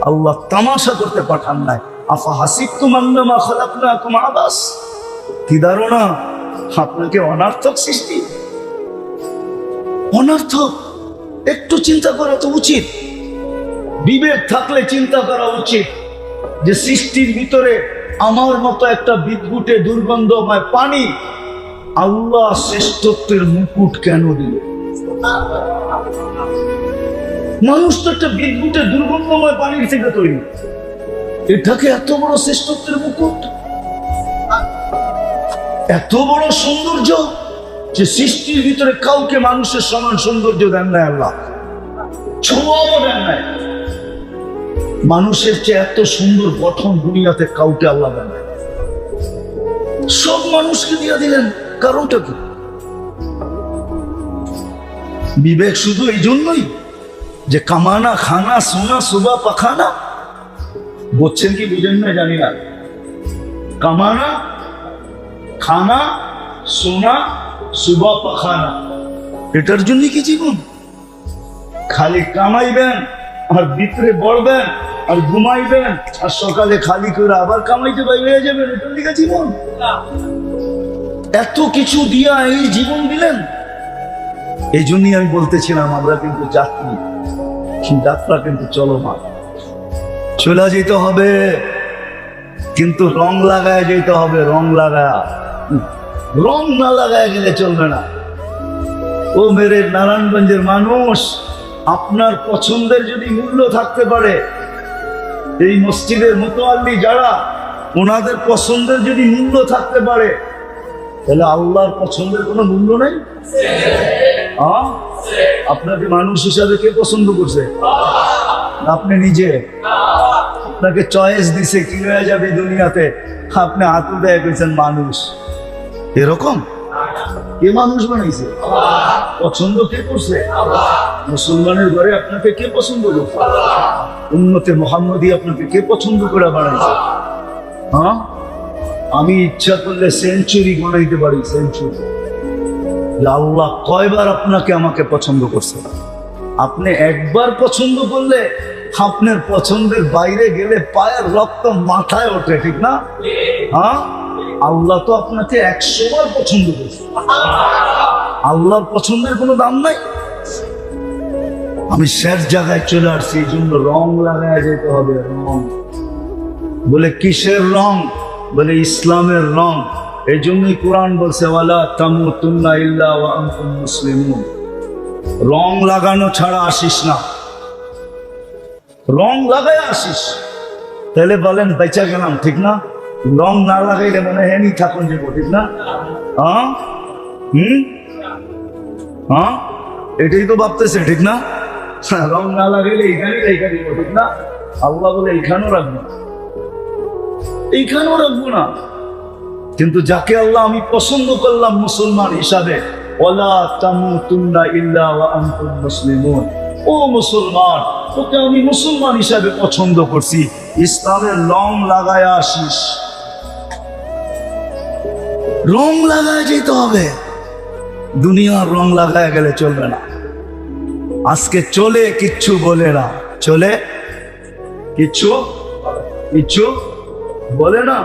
আল্লাহ তামাশা করতে পাঠান নাই। আফা হাসিবতুম আন্নামা খালাকনাকুম আবাস, কি ধারণা আপনাকে অনার্থক সৃষ্টি? অনার্থক? একটু চিন্তা করা তো উচিত। বিবেক থাকলে চিন্তা করা উচিত যে সৃষ্টির ভিতরে আমার মতো একটা বিদ্যুটে দুর্গন্ধময় পানি আল্লাহ শ্রেষ্ঠত্বের মুকুট কেন দিল? মানুষ তো একটা বিদ্যুটে দুর্গন্ধময় পানির থেকে তৈরি, এটাকে এত বড় শ্রেষ্ঠত্বের মুকুট, এত বড় সৌন্দর্য যে সৃষ্টির ভিতরে কাউকে মানুষের সমান সৌন্দর্য দেন নাই আল্লাহ, ছোঁয়াও দেন নাই। মানুষের চেয়ে এত সুন্দর গঠন দুনিয়াতে কাউকে আল্লাহ দেন নাই, সব মানুষকে দিয়ে দিলেন। কারণটা কি? বিবেক শুধু এই জন্যই যে কামানা খানা সোনা সুবা পাখানা, বুঝছেন কি বুঝেন না জানি না। কামানা খানা সোনা সুবা পাখানা, এটার জন্য কি জীবন? খালি কামাইবেন আর ভিতরে বড়বেন আর ঘুমাইবেন আর সকালে খালি করে আবার কামাইতে বাইরে যাবেন, এটার দিকে জীবন? এত কিছু দিয়া এই জীবন দিলেন। এই জন্যই আমি বলতেছিলাম আমরা কিন্তু যাত্রী, যাত্রা কিন্তু চলমান। চলে যেতে হবে কিন্তু রং লাগায় যেতে হবে, রং লাগায়। রং না লাগায় গেলে চলবে না। ও মেরে নারায়ণগঞ্জের মানুষ, আপনার পছন্দের যদি মূল্য থাকতে পারে, এই মসজিদের মুতাআল্লি যারা, ওনাদের পছন্দের যদি মূল্য থাকতে পারে, তাহলে আল্লাহর পছন্দের কোনো মূল্য নেই। আপনাকে মানুষ হিসাবে কে পছন্দ করছে? আপনি নিজে। আপনাকে চয়েস দিছে কি হয়ে যাবে দুনিয়াতে, আপনি হাত উঠায় কইছেন মানুষ। এরকম কে মানুষ বানাইছে? পছন্দ কে করছে? মুসলমানের ঘরে আপনাকে কে পছন্দ করছে? উম্মতে মুহাম্মদী আপনাকে কে পছন্দ করে বানাইছে? হ্যাঁ, আমি ইচ্ছা করলে সেঞ্চুরি গণাইতে পারি, সেঞ্চুরি। আল্লাহ কয়বার আপনাকে আমাকে পছন্দ করছে? আপনি একবার পছন্দ করলে আপনার পছন্দের বাইরে গেলে পায়ের রক্ত মাথায় ওঠে, ঠিক না? হ্যাঁ, আল্লাহ তো আপনাকে 100 বার পছন্দ করছে। আল্লাহর পছন্দের কোনো দাম নাই। আমি শেষ জায়গায় চলে আসছি, এই জন্য রং লাগায় যেতে হবে। রং বলে কিসের রং? বলে ইসলামের রং। এই জন্যই কোরআন বলছে ওয়ালা তামুতুন্না ইল্লা ওয়া আনতুম মুসলিমুন। রং লাগানো ছাড়া আসিস না, রং লাগাই আসিস, তাহলে বলেন বেঁচে গেলাম, ঠিক না? রং না লাগাইলে মনে হেনি থাকুন যাবো, ঠিক না? হ্যাঁ, হ্যাঁ, এটাই তো ভাবতেছে, ঠিক না? রং না লাগাইলে এইখানে রেখে দিব, ঠিক না? আল্লাহ বলে এইখানেও রাখবো, এইখানেও রাখবো না। কিন্তু যাকে আল্লাহ আমি পছন্দ করলাম মুসলমান হিসাবে, ওয়ালা তামুতুন্না ইল্লা ওয়া আনতুম মুসলিমুন, ও মুসলমান, তোকে আমি মুসলমান হিসাবে পছন্দ করছি, ইসলামের রং লাগায় আসিস। রং লাগায় যেতে হবে, দুনিয়ার রং লাগায় গেলে চলবে না। আজকে চলে কিচ্ছু বলে না, চলে কিচ্ছু কিচ্ছু বলে না।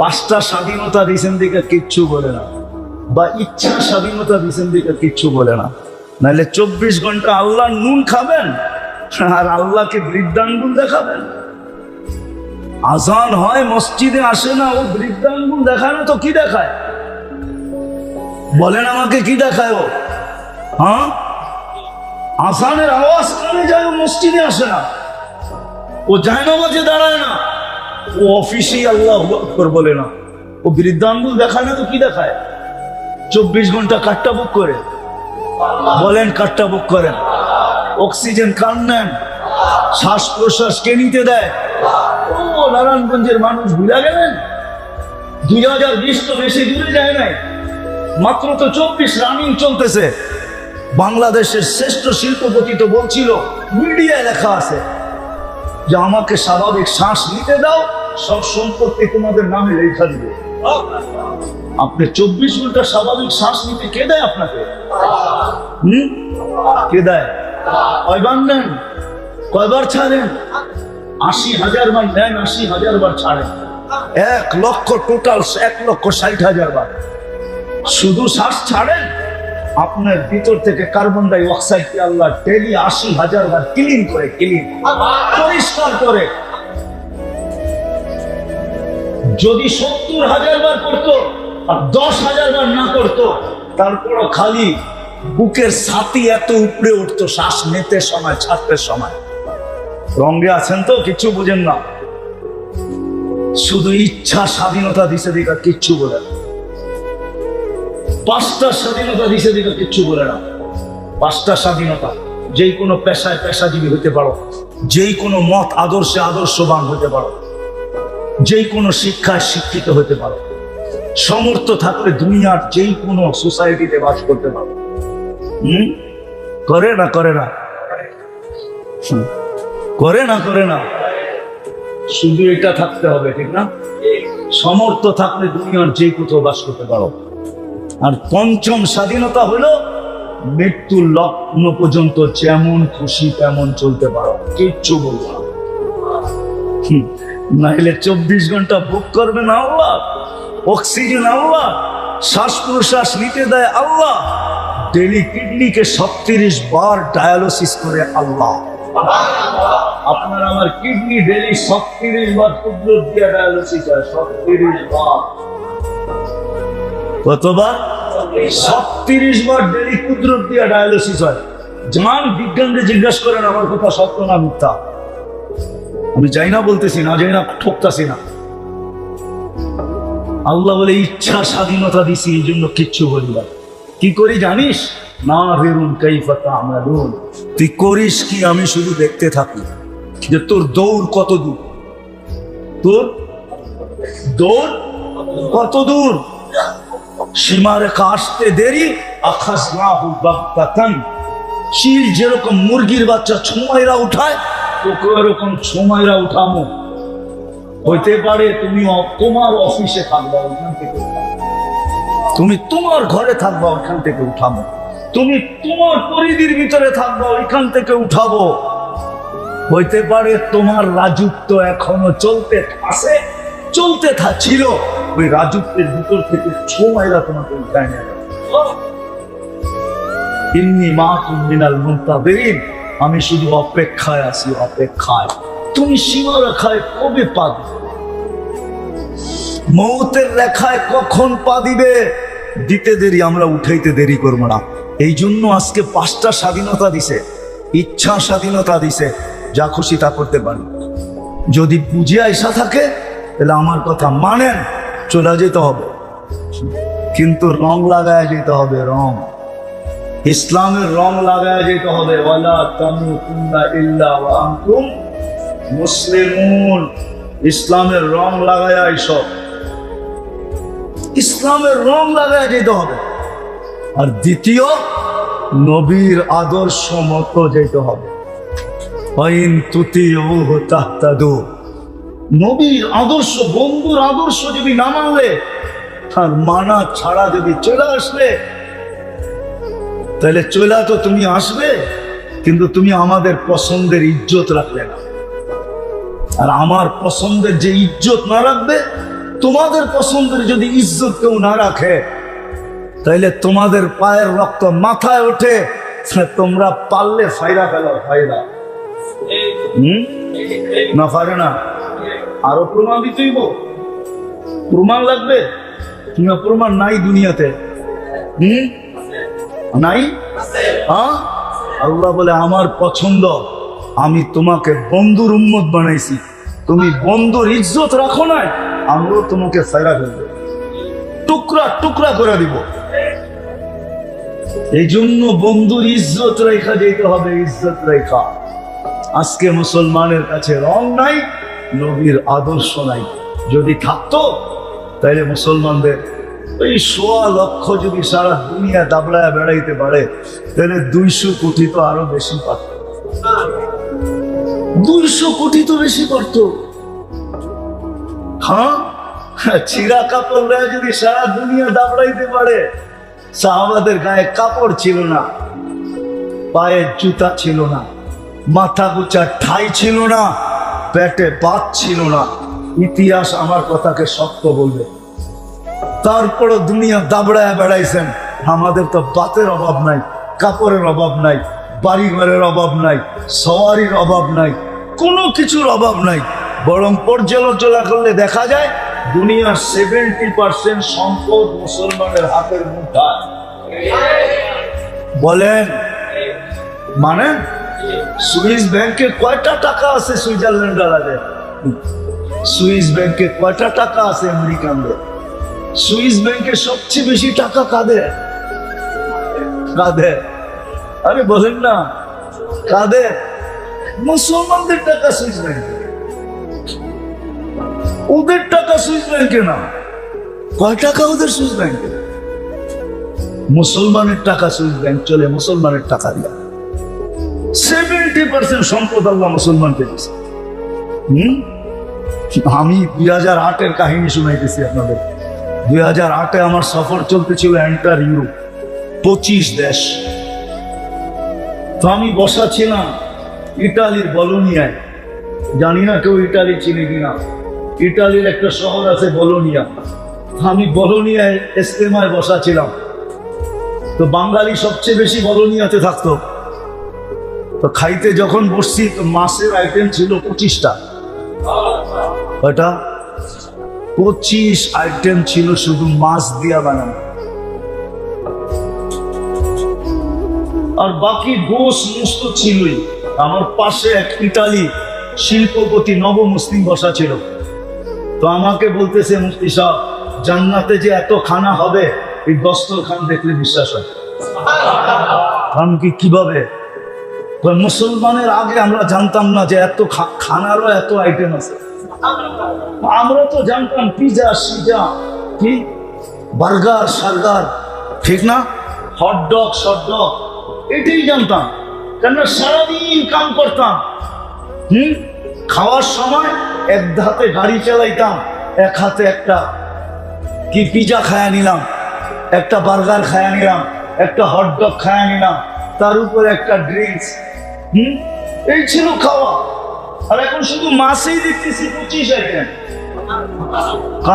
5টা স্বাধীনতা দিয়েছেন দিকে কিচ্ছু বলে না, বা ইচ্ছা স্বাধীনতা দিয়েছেন দিকে কিচ্ছু বলে না। নাহলে 24 ঘন্টা আল্লাহ নুন খাবেন আর আল্লাহকে বৃদ্ধাঙ্গুল দেখাবেন। আজান হয় মসজিদে আসে না, ও বৃদ্ধাঙ্গুল দেখায় না তো কি দেখায়? বলেন আমাকে কি দেখায় ও? হ্যাঁ, আজানের আওয়াজ কানে যায়, ও মসজিদে আসে না, ও জায়নামাজে দাঁড়ায় না, ও অফিসেই আল্লাহু আকবার বলে না, ও বৃদ্ধাঙ্গুল দেখায় না তো কি দেখায়? 24 ঘন্টা কাটটা বুক করে। বলেন কাটটা বুক করেন? অক্সিজেন কান নেন, শ্বাস প্রশ্বাস কে নিতে দেয়? ও নারায়ণগঞ্জের মানুষ ভুলে গেলেন? 2020 তো বেশি দূরে যায় নাই, মাত্র তো 24 রানিং চলতেছে। বাংলাদেশের শ্রেষ্ঠ শিল্পপতি তো বলছিল, মিডিয়ায় লেখা আছে যে আমাকে স্বাভাবিক শ্বাস নিতে দাও, সব সম্পত্তি তোমাদের নামে লেখা দিবে। আপনি 24 ঘন্টা স্বাভাবিক শ্বাস নিতে কে দেয় আপনাকে? কে দেয়? কয়বার নেন, কয়বার ছাড়েন? 80,000 বার নেন, 80,000 বার ছাড়েন, 1 লক্ষ, টোটাল 1,60,000 বার। শুধু শ্বাস ছাড়েন, আপনার ভিতর থেকে কার্বন ডাই অক্সাইডকে আল্লাহ ডেলি 80,000 বার ক্লিন করে, পরিষ্কার করে। যদি 70,000 বার করতো আর 10,000 বার না করতো, তারপরও খালি বুকের ছাতি এত উপরে উঠতো শ্বাস নিতে সময়, ছাড়তে সময়। রঙে আছেন তো, কিচ্ছু বুঝেন না। শুধু ইচ্ছা স্বাধীনতা দিছে দিকা কিচ্ছু বলে না। 5টা স্বাধীনতা দিছে দিকা কিচ্ছু বলে না। 5টা স্বাধীনতা, যেই কোনো পেশায় পেশাজীবী হতে পারো, যেই কোনো মত আদর্শে আদর্শবান হতে পারো, যেই কোনো শিক্ষায় শিক্ষিত হতে পারো, সমর্থ থাকলে দুনিয়ার যেই কোনো সোসাইটিতে বাস করতে পারো। করে না, করে না, করে না, করে না। শুধু এটা থাকতে হবে, ঠিক না? সমর্থ থাকলে দুনিয়ার যে কোথাও বাস করতে পারো। আর 5ম স্বাধীনতা হলো মৃত্যুর লগ্ন পর্যন্ত যেমন খুশি তেমন চলতে পারো, কিচ্ছু বলবো না। নাইলে 24 ঘন্টা ভোগ করবে না আল্লাহ, অক্সিজেন আল্লাহ, শ্বাস প্রশ্বাস নিতে দেয় আল্লাহ, ডেলি কিডনিকে 36 বার ডায়ালিসিস করে আল্লাহ। আপনার আমার কিডনি ডেলি 36 বার কুদরত দিয়ে ডায়ালিসিস হয়, 36 বার। কতবার? 36 বার ডেলি কুদরত দিয়ে ডায়ালিসিস হয়। জান বিজ্ঞানকে জিজ্ঞাসা করেন আমার কথা সত্য না মিথ্যা। আমি যাই না বলতেছি না, যাই না ঠকতাছি না। আল্লাহ বলে ইচ্ছা স্বাধীনতা দিছি, এই জন্য কিচ্ছু বলি না। কি করি জানিস? না বেরুন কাইফা তা'মালুন, তুই করিস কি আমি শুধু দেখতে থাকি যে তোর দৌড় কত দূর, তোর দৌড় কত দূর। সীমারেখা আসতে দেরি, আখাযনাহু বাগতাতান, চিল যেরকম মুরগির বাচ্চা ছোমাইরা উঠায়, তোকে এরকম ছোমাইরা উঠামো। হইতে পারে তুমি তোমার অফিসে থাকবা, ওইখান থেকে তুমি তোমার ঘরে থাকবা, ওইখান থেকে উঠাবো। তুমি তোমার পরিধির ভিতরে থাকবা, ওইখান থেকে উঠাবো। হইতে পারে তোমার রাজত্ব এখনো চলতে আছে, চলতে ছিল, ওই রাজত্বের ভিতর থেকে ছোমাইরা তোমাকে উঠায় নিয়ে যাবে। ইন্নী মাকুম মিনাল মুনতাযিরিন, আমি শুধু অপেক্ষায় আছি, অপেক্ষায়। তুমি সীমারেখায় কবে পা দিবে? মৌতের রেখায় কখন পা দিবে? দিতে দেরি, আমরা উঠাইতে দেরি করবো না। এই জন্য আজকে 5টা স্বাধীনতা দিছে, ইচ্ছা স্বাধীনতা দিছে, যা খুশি তা করতে পারেন। যদি বুঝে আইসা থাকে তাহলে আমার কথা মানেন, চলে যেতে হবে, কিন্তু রং লাগায় যেতে হবে, রং ইসলামের রং লাগায় যেতে হবে। ওয়ালা তামুতুন্না ইল্লা ওয়া আনতুম মুসলিমুন, ইসলামের রং লাগায় আইসব, ইসলামের রং লাগায় যেতে হবে। আর দ্বিতীয়, নবীর আদর্শ মতো যেতে হবে। ওয়াইন তুতিউহু তাহতাদু, নবীর আদর্শ, বন্ধুর আদর্শ যদি না মানলে, আর মানা ছাড়া যদি চলে আসলে, তাহলে চলে তো তুমি আসবে, কিন্তু তুমি আমাদের পছন্দের ইজ্জত রাখলে না। আর আমার পছন্দের যে ইজ্জত না রাখবে, তোমাদের পছন্দের যদি ইজ্জত কেউ না রাখে, তাইলে তোমাদের পায়ের রক্ত মাথায় ওঠে, তোমরা পারলে ফায়দা ফেলো, ফায়দা। না পারে না, আরো প্রমাণ দিতেইব, প্রমাণ লাগবে। তুমি প্রমাণ নাই দুনিয়াতে, নাই। হ্যাঁ, আল্লাহ বলে আমার পছন্দ, আমি তোমাকে বন্ধুর উম্মত বানাইছি, তুমি বন্ধুর ইজ্জত রাখো না, আমরাও তোমাকে ফায়দা ফেলবো, টুকরা টুকরা করে দিব। এই জন্য বন্ধুর ইজ্জত রেখা যেতে হবে, ইজ্জত রেখা। আজকে মুসলমানের কাছে রং নাই, নবীর আদর্শ নাই। যদি থাকতো তাহলে মুসলমানদের এই 1.25 লক্ষ যদি সারা দুনিয়া দাবড়ায় বেড়াইতে পারে, তাহলে 200 কোটি তো আরো বেশি পারত, 200 কোটি তো বেশি পারত। হ্যাঁ, ছিঁড়া কাপড় যদি সারা দুনিয়া দাবড়াইতে পারে, সাহাবাদের গায়ে কাপড় ছিল না, পায়ে জুতা ছিল না, মাথা গুচা ঠাই ছিল না, পেটে ভাত ছিল না, ইতিহাস আমার কথাকে সত্য বলবে। তারপরে দুনিয়া দাবড়ায় বেড়াইছেন। আমাদের তো ভাতের অভাব নাই, কাপড়ের অভাব নাই, বাড়ি ঘরের অভাব নাই, সওয়ারির অভাব নাই, কোনো কিছুর অভাব নাই। বরং পর্যালোচনা করলে দেখা যায় দুনিয়ার 70% সম্পদ মুসলমানের হাতের মুঠায়। বলেন মানে সুইস ব্যাংকে কয়টা টাকা আছে সুইজারল্যান্ড আলাদা? সুইস ব্যাংকে কয়টা টাকা আছে আমেরিকানদের? সুইস ব্যাংকে সবচেয়ে বেশি টাকা কাদের? কাদের? আরে বলেন না, কাদের? মুসলমানদের টাকা সুইস ব্যাংকে। ওদের টাকা সুইস ব্যাংকে না। কয় টাকা ওদের সুইস ব্যাংকে? মুসলমানের টাকা সুইস ব্যাংক চলে মুসলমানের টাকা দিয়ে। 70% সম্পদ আল্লাহ মুসলমানকে দিয়েছে। আমি 2008-এর কাহিনী শুনাইতেছি আপনাদের। 2008-এ আমার সফর চলতেছিল এন্টার ইউরোপ, 25 দেশ। তো আমি বসা ছিলাম ইটালির বলোনিয়ায়। জানি না কেউ ইটালি চিনে কিনা। ইটালির একটা শহর আছে বলোনিয়া। আমি বলোনিয়ায় ইস্তেমায় বসা ছিলাম। তো বাঙালি সবচেয়ে বেশি বলোনিয়াতে থাকতো। তো খাইতে যখন বসছি তো মাছের আইটেম ছিল 25টা। ওটা 25 আইটেম ছিল শুধু মাছ দিয়া বানানো, আর বাকি গোস মুস্ত ছিলই। আমার পাশে এক ইটালি শিল্পপতি নবমুসলিম বসা ছিল। তো আমাকে বলতেছে, মুফতি সাহেব জান্নাতে যে এত খানা হবে এই দস্তরখান দেখলে বিশ্বাস হয়। আমি কি কিভাবে? মুসলমানের আগে আমরা জানতাম না যে এত খানারও এত আইটেম আছে। আমরা তো জানতাম পিজা সিজা, কি বার্গার সার্গার, ঠিক না, হটডগ শটডগ, এটাই জানতাম। কেন সারাদিন কাম করতাম। খাওয়ার সময় এক হাতে গাড়ি চালাইতাম, এক হাতে একটা কি পিজা খায়া নিলাম, একটা বার্গার খায়া নিলাম, একটা হটডগ খায়া নিলাম, তার উপর একটা ড্রিঙ্কস। এই ছিল খাওয়া। আর এখন শুধু মাছেই দেখতেছি 25 আইটেম।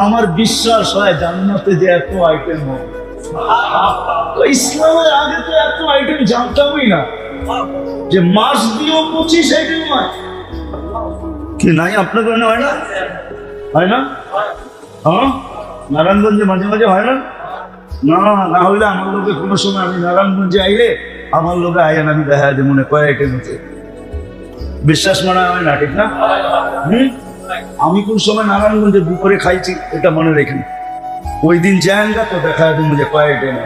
আমার বিশ্বাস হয় জান্নাতে যে এত আইটেম হবে। ইসলামের আগে তো এত আইটেম জানতামই না যে মাছ দিয়েও 25 আইটেম হয়। কি নাই আপনার কারণে হয় না? হয় না? হ্যাঁ, নারায়ণগঞ্জে মাঝে মাঝে হয় না? না, না হইলে আমার লোকে কোনো সময় আমি নারায়ণগঞ্জে আইলে আমার লোকে আইন আমি দেখা যায় মনে কয় আইটেম হচ্ছে। বিশ্বাস মনে হয় না, ঠিক না? আমি কোন সময় নারায়ণগঞ্জে দুপুরে খাইছি এটা মনে রেখেন। ওই দিন জায়গা তো দেখা যায় যে কয় আইটেম।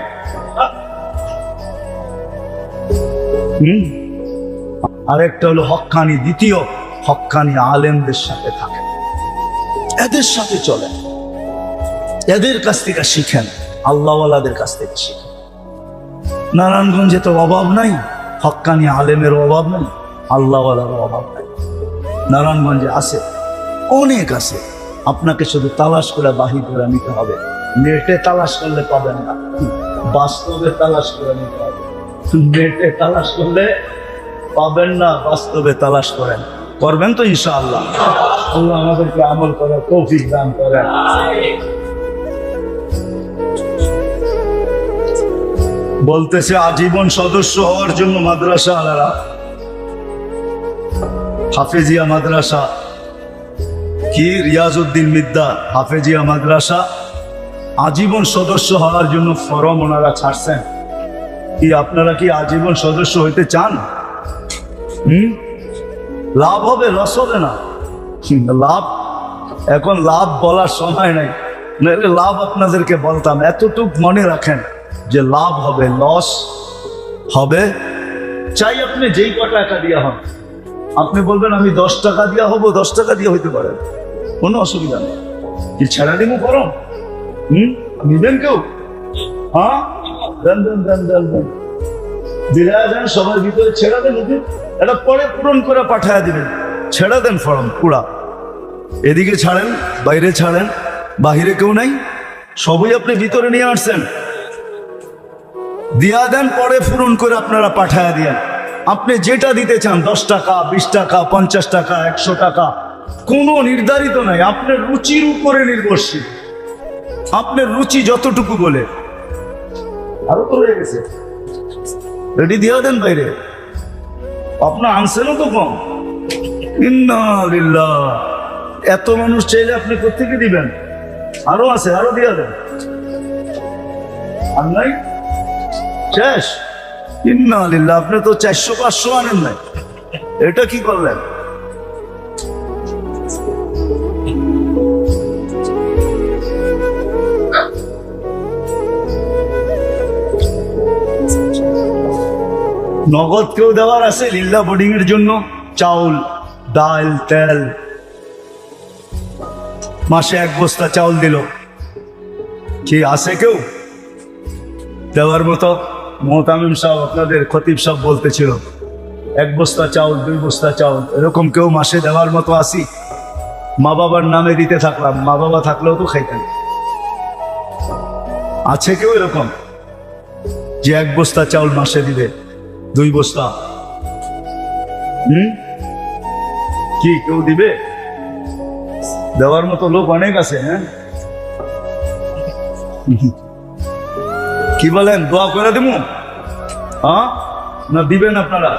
আরেকটা হলো হক্কানি। দ্বিতীয়, হক্কানি আলেমদের সাথে থাকেন, এদের সাথে চলেন, এদের কাছ থেকে শিখেন, আল্লাহওয়ালাদের কাছ থেকে শিখেন। নারায়ণগঞ্জে তো অভাব নাই, হক্কানি আলেমের অভাব নাই, আল্লাহওয়ালার অভাব নাই। নারায়ণগঞ্জে আছে, অনেক আছে। আপনাকে শুধু তালাশ করে বাহির করে নিতে হবে। নেটে তালাশ করলে পাবেন না, বাস্তবে তালাশ করে নিতে হবে। নেটে তালাশ করলে পাবেন না, বাস্তবে তালাশ করেন। করবেন তো ইনশাআল্লাহ। আল্লাহ আমাদেরকে আমল করার তৌফিক দান করেন। বলতেছে আজীবন সদস্য হওয়ার জন্য মাদ্রাসা আলারা, হাফেজিয়া মাদ্রাসা, কি রিয়াজউদ্দিন মিদ্দা হাফেজিয়া মাদ্রাসা, আজীবন সদস্য হওয়ার জন্য ফরম ওনারা ছাড়ছেন। কি আপনারা কি আজীবন সদস্য হইতে চান? লাভ হবে, লস হবে না। লাভ এখন লাভ বলার সময় নাই, নাহলে লাভ আপনাদেরকে বলতাম। এতটুক মনে রাখেন যে লাভ হবে, লস হবে। চাই আপনি যেই কটা টাকা দিয়া হন, আপনি বলবেন আমি 10 টাকা দিয়া হবো, 10 টাকা দিয়ে হইতে পারে, কোনো অসুবিধা নেই। কি ছেড়া দিব করো? নিবেন কেউ? হ্যাঁ, দেন দেন দেন দেন দেন, দিলে দেন, সবার ভিতরে ছেড়া দেন। এটা পরে পূরণ করে পাঠায় দিবেন। ছেড়া দেন ফর্ম পুরা, এদিকে ছাড়েন, বাইরে ছাড়েন, বাহিরে কেউ নাই, সবই আপনি ভিতরে নিয়ে আসছেন। দিয়া দেন, পরে পূরণ করে আপনারা পাঠায় দিয়েন। আপনি যেটা দিতে চান, 10 টাকা, 20 টাকা, 50 টাকা, 100 টাকা, কোনো নির্ধারিত নাই, আপনার রুচির উপরে নির্ভরশীল। আপনার রুচি যতটুকু বলে। আরো তো হয়ে গেছে, রেডি দিয়ে দেন বাইরে, আপনার আনছেনও তো কম। ইন্না লিল্লাহ, এত মানুষ চাইলে আপনি কোত্থেকে দিবেন? আরো আছে, আরো দিয়ে দেন। আর নাই, শেষ। ইন্না লিল্লাহ, আপনি তো 400-500 আনেন নাই, এটা কি করলেন? নগদ কেউ দেওয়ার আছে লিল্লা বোর্ডিং এর জন্য? চাউল, ডাল, তেল, মাসে 1 বস্তা চাউল দিল, কি আছে কেউ দেওয়ার মতো? মোহতামিম সাহেব, আপনাদের খতিব সাহেব বলতেছিল 1 বস্তা চাউল, 2 বস্তা চাউল, এরকম কেউ মাসে দেওয়ার মতো আসি? মা বাবার নামে দিতে থাকলাম, মা বাবা থাকলেও তো খাইতেন। আছে কেউ এরকম যে 1 বস্তা চাউল মাসে দিবে, 2 বস্তা? কি কেউ দিবে? দেওয়ার মতো লোক অনেক আছে। হ্যাঁ, কি বলেন, দোয়া করে দেবো? হ্যাঁ, না দিবেন আপনারা?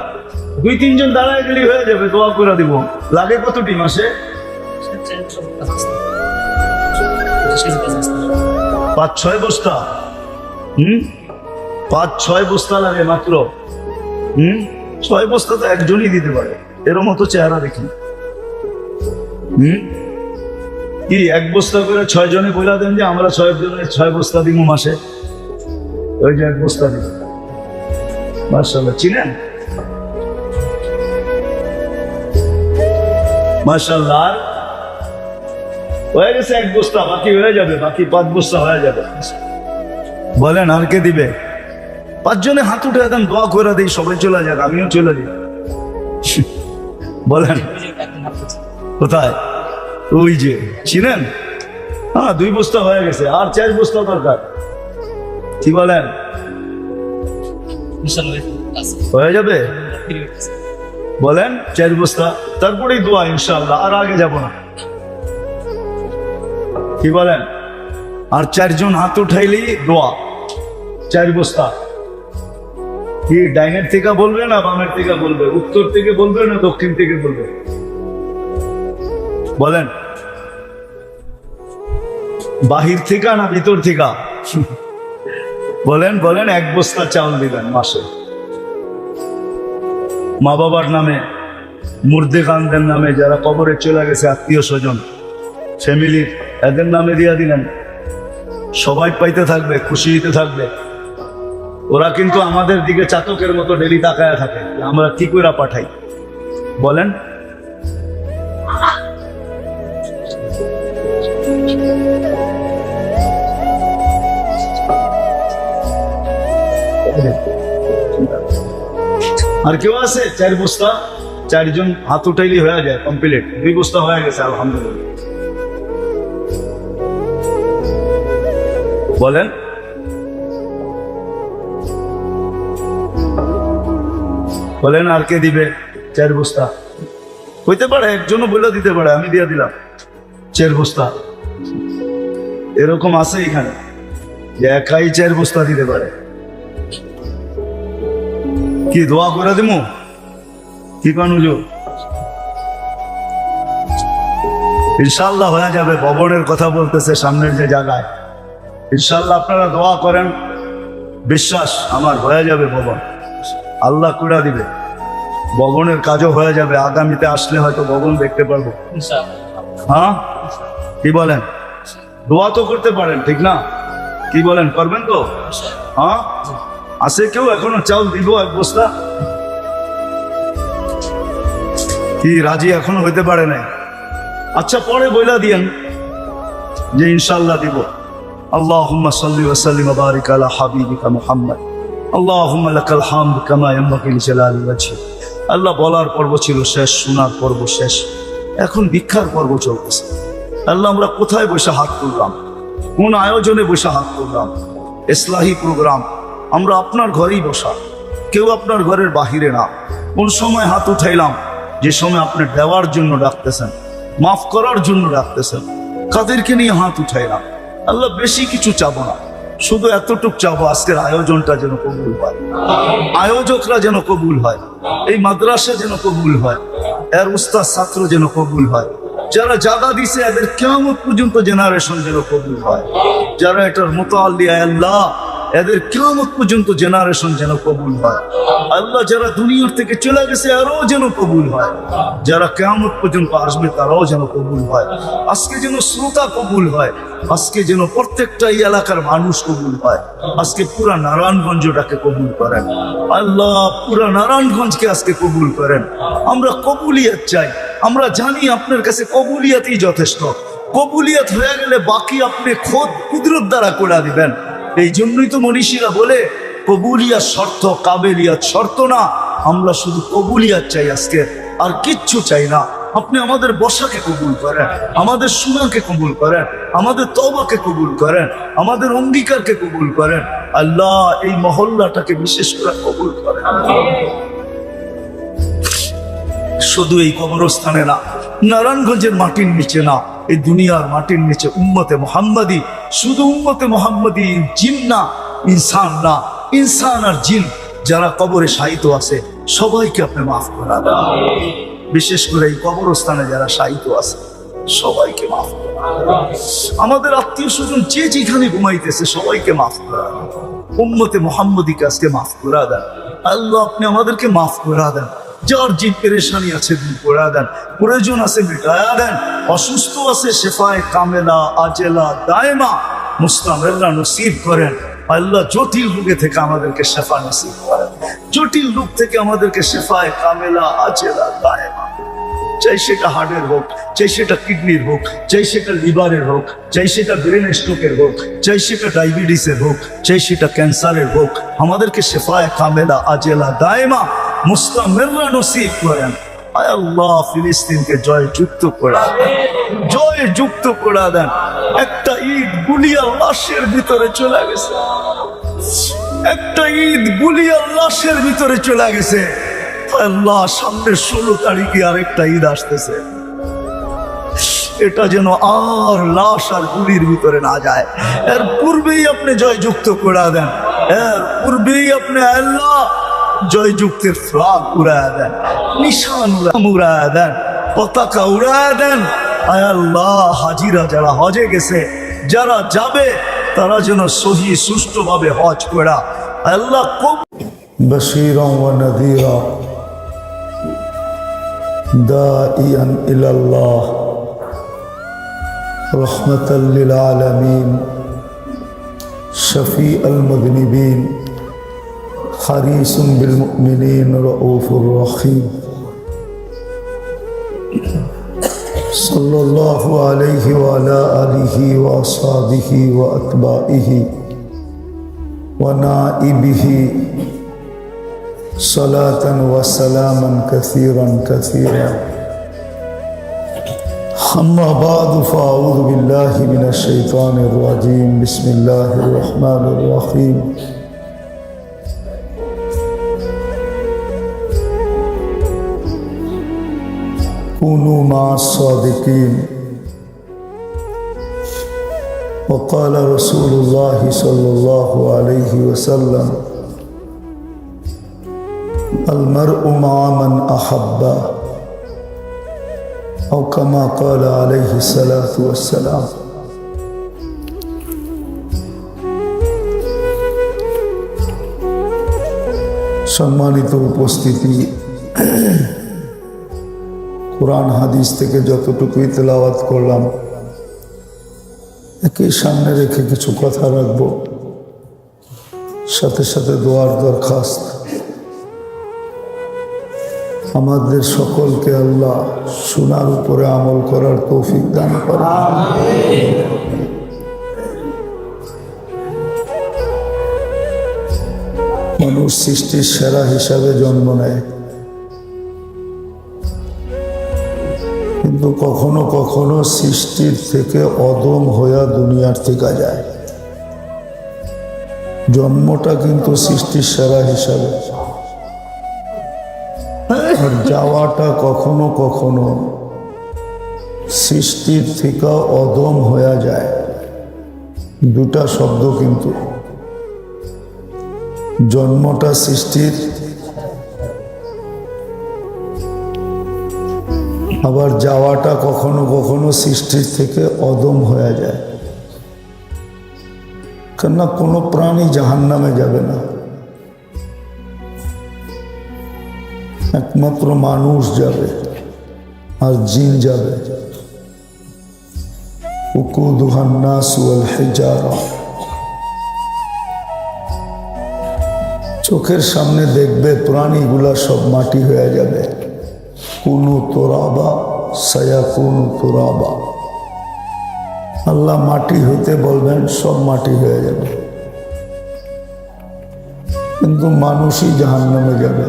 2-3 জন দাঁড়ায় গেলে হয়ে যাবে, দোয়া করে দিব। লাগে কতটি মাসে? 5-6 বস্তা। 5-6 বস্তা লাগে মাত্র। 6 বস্তা তো একজনই দিতে পারে, এর মতো চেহারা দেখি। কি 1 বস্তা করে 6 জনে বলে দেন যে আমরা 6 জনের 6 বস্তা দিব মাসে, ওই যে 1 বস্তা দিব। মাশাআল্লাহ, চিনেন? মাশাআল্লাহ, হয়ে গেছে 1 বস্তা, বাকি হয়ে যাবে, বাকি 5 বস্তা হয়ে যাবে। বলেন আর কে দিবে? 5 জনে হাত উঠে দেন, দোয়া করে দিই, সবাই চলে যাক, আমিও চলে যাই। বলেন কোথায়? ওই যে, চিনেন? হ্যাঁ, 2 বস্তা হয়ে গেছে, আর 4 বস্তা দরকার। কি বলেন, হয়ে যাবে? বলেন 4 বস্তা, তারপরেই দোয়া ইনশাআল্লাহ, আর আগে যাব না। কি বলেন? আর 4 জন হাত উঠাইলেই দোয়া। 4 বস্তা। কি ডাইনের থেকে বলবে না বামের থেকে বলবে? উত্তর থেকে বলবে না দক্ষিণ থেকে বলবে? বলেন, বাহির থেকে না ভিতর থেকে? বলেন বলেন, 1 বস্তা চাউল দিবেন মাসে। মা বাবার নামে, মুর্দে খানদের নামে, যারা কবরে চলে গেছে, আত্মীয় স্বজন, ফ্যামিলির, এদের নামে দিয়া দিলেন। সবাই পাইতে থাকবে, খুশি হইতে থাকবে। ওরা কিন্তু আমাদের দিকে চাতকের মতো ডেলি তাকায়া থাকে, আমরা কি করে পাঠাই। বলেন, আর কেউ আছে? 4 বস্তা, 4 জন হাত উঠাইলি হয়ে যায় কমপ্লিট। 2 বস্তা হয়ে গেছে আলহামদুলিল্লাহ। বলেন, বলেন আর কে দিবে? 4 বস্তা হইতে পারে, একজনও বলে দিতে পারে, আমি দিয়ে দিলাম 4 বস্তা। এরকম আছে এখানে যে একাই 4 বস্তা দিতে পারে। কি দোয়া করে দিব? কি কানুজো? ইনশাআল্লাহ হয়ে যাবে। ভবনের কথা বলতেছে সামনের যে জায়গায়, ইনশাআল্লাহ আপনারা দোয়া করেন, বিশ্বাস আমার হয়ে যাবে ভবন, আল্লাহ কুড়া দিবে। ভবনের কাজও হয়ে যাবে, আগামীতে আসলে হয়তো ভবন দেখতে পারবো। হ্যাঁ, কি বলেন? দোয়া তো করতে পারেন, ঠিক না? কি বলেন, করবেন তো? হ্যাঁ, আছে কেউ এখনো চাউল দিব 1 বস্তা? কি রাজি এখনো হইতে পারে নাই? আচ্ছা, পরে বইলা দিয়েন যে ইনশাআল্লাহ দিব। আল্লাহুম্মা সাল্লি ওয়া সাল্লিম ওয়া বারিক আলা হাবিবিকা মুহাম্মদ। আল্লাহুম্মা লাকাল হামদু কামা ইয়ানবাগি লিজালালি ওয়াজহি। আল্লাহ বলার পর্ব ছিল শেষ, শোনার পর্ব শেষ, এখন ভিক্ষার পর্ব চলতেছে। আল্লাহ, আমরা কোথায় বসে হাত তুললাম? কোন আয়োজনে বসে হাত তুললাম? ইসলাহি প্রোগ্রাম, আমরা আপনার ঘরেই বসা, কেউ আপনার ঘরের বাহিরে না। কোন সময় হাত উঠাইলাম? যে সময় আপনি দেওয়ার জন্য ডাকতেছেন। মাফ করার জন্য রাখতেছেন। কাদেরকে নিয়ে হাত উঠাইলাম? আল্লাহ বেশি কিছু চাবো না, শুধু এতটুক চাবো আজকের আয়োজনটা যেন কবুল হয়, আয়োজকরা যেন কবুল হয়, এই মাদ্রাসা যেন কবুল হয়, এর উস্তাদ ছাত্র যেন কবুল হয়, যারা জায়গা দিছে এদের কিয়ামত পর্যন্ত জেনারেশন যেন কবুল হয়, যারা এটার মোতাল্লি আল্লাহ এদের কিয়ামত পর্যন্ত জেনারেশন যেন কবুল হয়। আল্লাহ যারা দুনিয়ার থেকে চলে গেছে আরো যেন কবুল হয়, যারা কিয়ামত পর্যন্ত আসবে তারাও যেন কবুল হয়। আজকে যেন শ্রোতা কবুল হয়, আজকে যেন প্রত্যেকটা এই এলাকার মানুষ কবুল হয়, আজকে পুরা নারায়ণগঞ্জটাকে কবুল করেন আল্লাহ, পুরা নারায়ণগঞ্জকে আজকে কবুল করেন। আমরা কবুলিয়ত চাই, আমরা জানি আপনার কাছে কবুলিয়তই যথেষ্ট, কবুলিয়ত হয়ে গেলে বাকি আপনি খোদ কুদরত দ্বারা করে দিবেন। এই জন্যই তো মনীষীরা বলে কবুলিয়াত শর্ত, কাবেলিয়াত শর্ত না। আমরা শুধু কবুলিয়াত চাই আজকে, আর কিচ্ছু চাই না। আপনি আমাদের বসাকে কবুল করেন, আমাদের শোনাকে কবুল করেন, আমাদের তওবাকে কবুল করেন, আমাদের অঙ্গীকারকে কবুল করেন আল্লাহ। এই মহল্লাটাকে বিশেষ করে কবুল করেন। শুধু এই কবরস্থানে না, নারায়ণগঞ্জের মাটির নিচে না, এই দুনিয়ার মাটির নিচে উম্মতে মুহাম্মাদি, শুধু উম্মতে মুহাম্মাদি, জিন না, ইনসান না, ইনসান আর জিন যারা কবরে শায়িত আছে সবাইকে আপনি মাফ করা দেন। বিশেষ করে এই কবরস্থানে যারা শায়িত আছে সবাইকে মাফ করা দেন। আমাদের আত্মীয় স্বজন যে যেখানে ঘুমাইতেছে সবাইকে মাফ করা দেন। উম্মতে মুহাম্মাদিকে আজকে মাফ করা দেন আল্লাহ, আপনি আমাদেরকে মাফ করা দেন। যার যে পেরেশানি আছে দূর করে দেন, প্রয়োজন আছে মিটায়া দেন, অসুস্থ আছে শেফায়ে কামেলা আজেলা দায়মা মুস্তামিররা নসিব করেন আল্লাহ। জটিল রোগে থেকে আমাদেরকে শেফা নসিব করেন, জটিল রোগ থেকে আমাদেরকে শেফায়ে কামেলা আজেলা দায়মা, চাই সেটা হার্টের হোক, চাই সেটা কিডনির হোক, চাই সেটা লিভারের হোক, চাই সেটা ব্রেন স্ট্রোকের হোক, চাই সেটা ডায়াবেটিসের হোক, চাই সেটা ক্যান্সারের হোক, আমাদেরকে শেফায়ে কামেলা আজেলা দায়মা মুস্তামিররা নসিব করেন। আয় আল্লাহ, ফিলিস্তিনকে জয় যুক্ত করা দেন, জয় যুক্ত করা দেন। একটা ঈদ গুলিয়া লাশের ভিতরে চলে গেছে, একটা ঈদ গুলিয়া লাশের ভিতরে চলে গেছে আল্লাহ। সামনের 16 তারিখে আরেকটা ঈদ আসতেছে, এটা যেন আর লাশ আর গুলির ভিতরে না যায়। এর পূর্বেই আপনি জয় যুক্ত করে দেন, এর পূর্বেই আপনি আল্লাহ জয় যুক্তের ফ্লাগ উড়ায় দেন, নিশান উড়ায় দেন, পতাকা উড়ায় দেন। আয় আল্লাহ, হাজিরা যারা হজে গেছে, যারা যাবে তারা যেন সহি সুষ্ঠুভাবে হজ করা আল্লাহ। বশীরান ওয়া নাযীরা দাঈয়ান ইলাল্লাহ রাহমাতাল লিল আলামিন শফীউল মুযনিবিন হারিসুন বিল মুমিনিন রাউফুর রহিম সাল্লাল্লাহু আলাইহি ওয়া আলা আলিহি ওয়া আসহাবিহি ওয়া আতবাইহি ওয়া নাইবিহি সালাতান ওয়া সালামান কাসীরান কাসীরা। আম্মা বা'দু ফাআউযু বিল্লাহি মিনাশ শাইতানির রাজীম। বিসমিল্লাহির রহমানির রহিম। কুনু মা'আস সাদিকিন। وقال رسول الله صلى الله عليه وسلم المرء مع من أحب أو كما قال عليه الصلاة والسلام। সম্মানিত উপস্থিতি, কোরআন হাদিস থেকে যতটুকুই তেলাওয়াত করলাম একে সামনে রেখে কিছু কথা রাখবো, সাথে সাথে দোয়ার দরখাস্ত। আমাদের সকলকে আল্লাহ শোনার উপরে আমল করার তৌফিক দান করেন। মানুষ সৃষ্টির সেরা হিসাবে জন্ম নেয়, কিন্তু কখনো কখনো সৃষ্টির থেকে অদম হইয়া দুনিয়ার থেকে যায়। জন্মটা কিন্তু সৃষ্টির সেরা হিসাবে, আর যাওয়াটা কখনো কখনো সৃষ্টির থেকে অদম হয়ে যায়, দুটা শব্দ কিন্তু। জন্মটা সৃষ্টির, আবার যাওয়াটা কখনো কখনো সৃষ্টির থেকে অদম হয়ে যায়। কেননা কোনো প্রাণী জাহান্নামে যাবে না, একমাত্র মানুষ যাবে আর জিন যাবে। উকুদুহান নাস ওয়াল হিজারা, চোখের সামনে দেখবে প্রাণীগুলা সব মাটি হয়ে যাবে। কুনু তুরাবা সায়াকুনু তুরাবা, আল্লাহ মাটি হইতে বলবেন, সব মাটি হয়ে যাবে। কিন্তু মানুষই জাহান্নামে যাবে।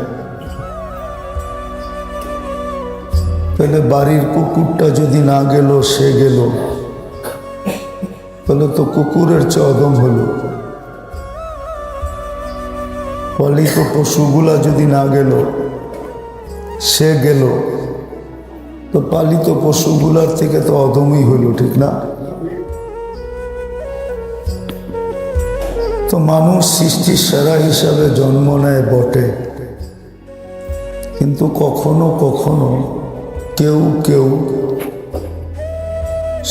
তাহলে বাড়ির কুকুরটা যদি না গেল, সে গেল, তাহলে তো কুকুরের চেয়ে অদম হলো। পালিত পশুগুলা যদি না গেল, সে গেল, তো পালিত পশুগুলার থেকে তো অদমই হইল, ঠিক না? তো মানুষ সৃষ্টির সেরা হিসাবে জন্ম নেয় বটে, কিন্তু কখনো কখনো কেউ কেউ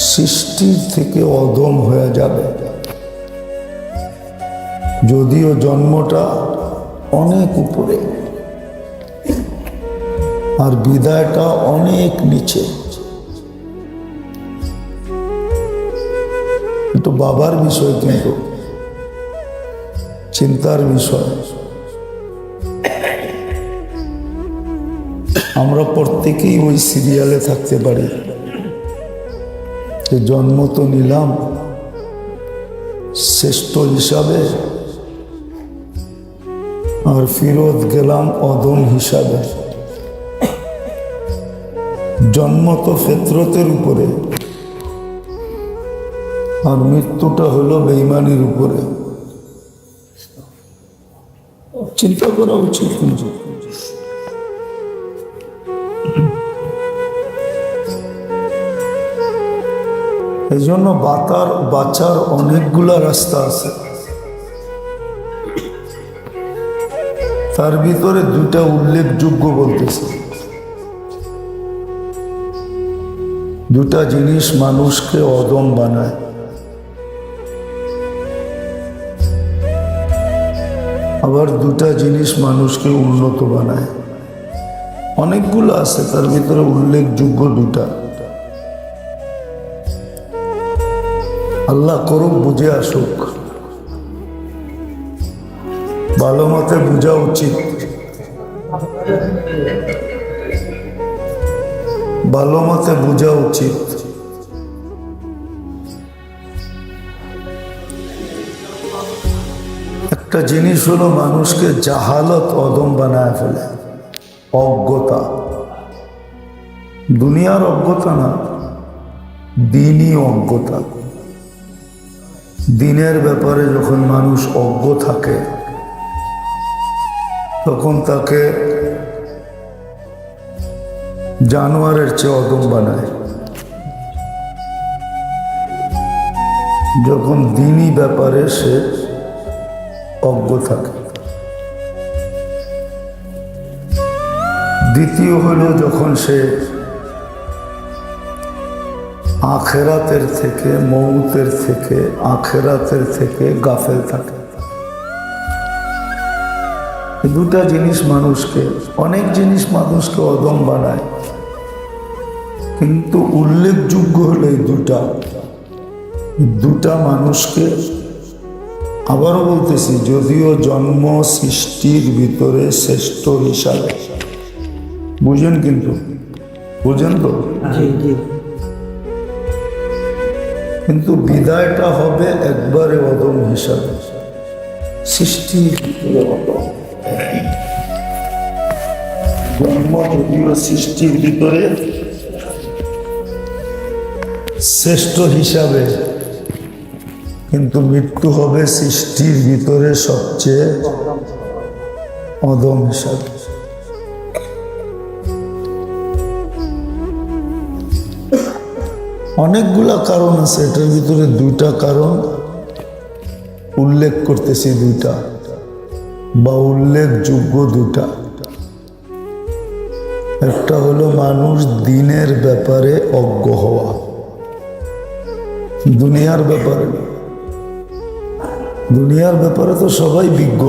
সৃষ্টির থেকে অদম হয়ে যাবে, যদিও জন্মটা অনেক উপরে আর বিদায়টা অনেক নিচে। কিন্তু বাবার বিষয়, কিন্তু চিন্তার বিষয়। আমরা প্রত্যেকেই ওই সিরিয়ালে থাকতে পারি যে জন্ম তো নিলাম শ্রেষ্ঠ হিসাবে, আর ফিরত গেলাম অদম হিসাবে। জন্ম তো ফিতরতের উপরে, আর মৃত্যুটা হলো বেঈমানির উপরে। চিন্তা করা উচিত। কিন্তু এই জন্য বাঁচার অনেকগুলা রাস্তা আছে, তার ভিতরে দুটা উল্লেখযোগ্য বলতেছে। দুটা জিনিস মানুষকে অদম বানায়। আবার দুটা জিনিস মানুষকে উন্নত বানায়। অনেকগুলো আছে, তার ভিতরে উল্লেখযোগ্য দুটা। আল্লাহ করুক, বুঝে আসুক, ভালো মতে বোঝা উচিত, ভালো মতে বোঝা উচিত। একটা জিনিস হলো মানুষকে জাহালত অদম বানায় ফেলে, অজ্ঞতা। দুনিয়ার অজ্ঞতা না, দিনই অজ্ঞতা। দিনের ব্যাপারে যখন মানুষ অজ্ঞ থাকে, তখন তাকে জানোয়ারের চেয়ে অদম বানায়। যখন দিনই ব্যাপারে সে অজ্ঞ থাকে। দ্বিতীয় হলো যখন সে আখেরাতের থেকে, মৌতের থেকে, আখেরাতের থেকে গাফেল থাকে। দুটা জিনিস মানুষকে, অনেক জিনিস মানুষকে অদম বানায়, কিন্তু উল্লেখযোগ্য হলো এই দুটা মানুষকে, আবারও বলতেছি, যদিও জন্ম সৃষ্টির ভিতরে শ্রেষ্ঠ হিসাবে, বুঝেন? কিন্তু বুঝেন তো? কিন্তু বিদায়টা হবে একবারে অদম হিসাবে, সৃষ্টির ভিতরে অদম। জন্ম যদিও সৃষ্টির ভিতরে শ্রেষ্ঠ হিসাবে, কিন্তু মৃত্যু হবে সৃষ্টির ভিতরে সবচেয়ে অদম হিসাবে। অনেকগুলা কারণ আছে, এটার ভিতরে দুইটা কারণ উল্লেখ করতেছি, দুইটা বা উল্লেখযোগ্য দুটা। একটা হলো মানুষ দিনের ব্যাপারে অজ্ঞ হওয়া, দুনিয়ার ব্যাপারে। দুনিয়ার ব্যাপারে তো সবাই বিজ্ঞ,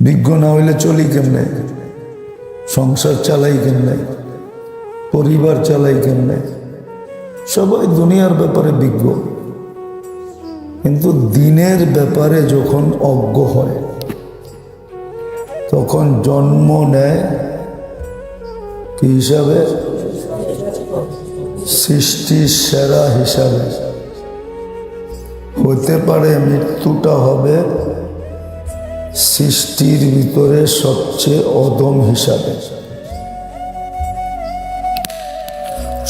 বিজ্ঞ না হইলে চলি কেমনে, সংসার চালাই কেমনে, পরিবার চালাই কেমনে, সবাই দুনিয়ার ব্যাপারে বিজ্ঞ। কিন্তু দিনের ব্যাপারে যখন অজ্ঞ হয় তখন জন্ম নেয় কি হিসাবে? সৃষ্টির সেরা হিসাবে। হতে পারে মৃত্যুটা হবে সৃষ্টির ভিতরে সবচেয়ে অদম হিসাবে,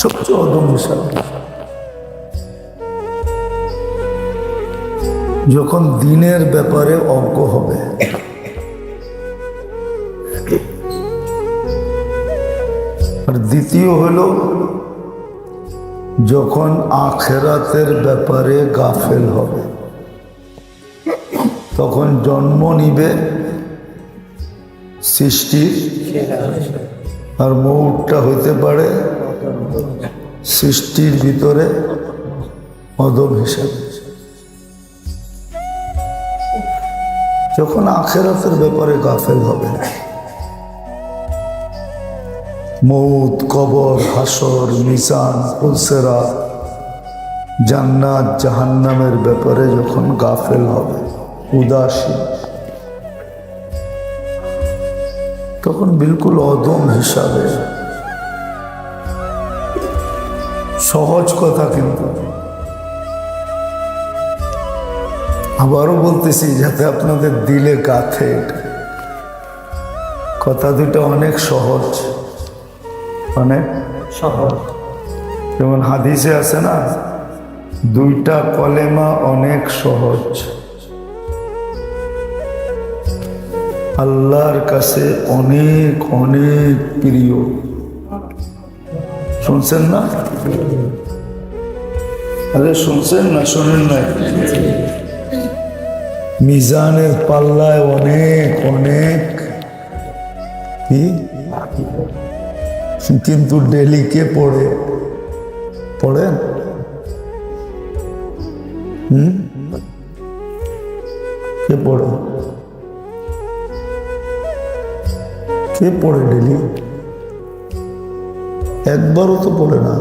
সবচেয়ে অদম হিসাবে। যখন দিনের ব্যাপারে অজ্ঞ হবে, আর দ্বিতীয় হলো যখন আখেরাতের ব্যাপারে গাফেল হবে, তখন জন্ম নিবে সৃষ্টির, আর মৌতটা হইতে পারে সৃষ্টির ভিতরে অদম হিসাবে। যখন আখেরাতের ব্যাপারে গাফেল হবে, মৌত, কবর, হাসর, মিজান, পুলসেরা, জান্নাত জাহান্নামের ব্যাপারে যখন গাফেল হবে, উদাসীন, তখন বিলকুল অদম হিসাবে। সহজ কথা, কিন্তু আবারও বলতেছি যাতে আপনাদের দিলে গাথে। কথা দুটো অনেক সহজ, অনেক সহজ। যেমন হাদিসে আছে না, দুইটা কলেমা অনেক সহজ, আল্লাহর কাছে অনেক অনেক প্রিয়। শুনছেন না? আরে শুনছেন না? শোনেন না? মিজানের পাল্লায় অনেক অনেক কি, কিন্তু ডেলি কে পড়ে? পড়েন? কে পড়ে? কে পড়ে ডেলি? একবারও তো পড়ে না।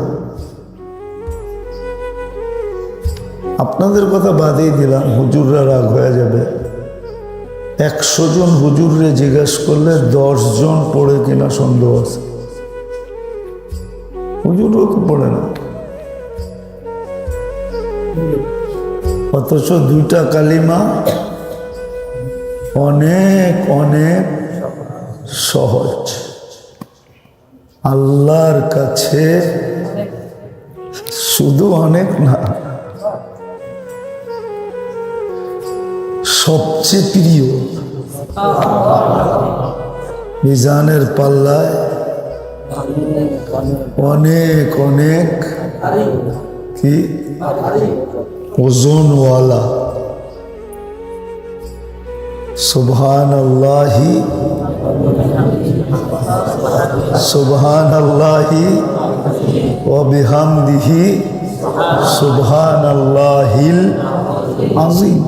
আপনাদের কথা বাদেই দিলাম, হুজুররা রাগ হয়ে যাবে। 100 জন হুজুররে জিজ্ঞেস করলে 10 জন পড়ে কিনা সন্দেহ আছে। হুজুরও তো পড়ে না, অথচ দুইটা কালিমা অনেক অনেক সহজ। আল্লাহর কাছে শুধু অনেক না, সবচেয়ে প্রিয়। মিজানের পাল্লায় অনেক অনেক কি ওজনওয়ালা। সুবহানাল্লাহি সুবহানাল্লাহি ওয়া বিহামদিহি সুবহানাল্লাহিল আযীম।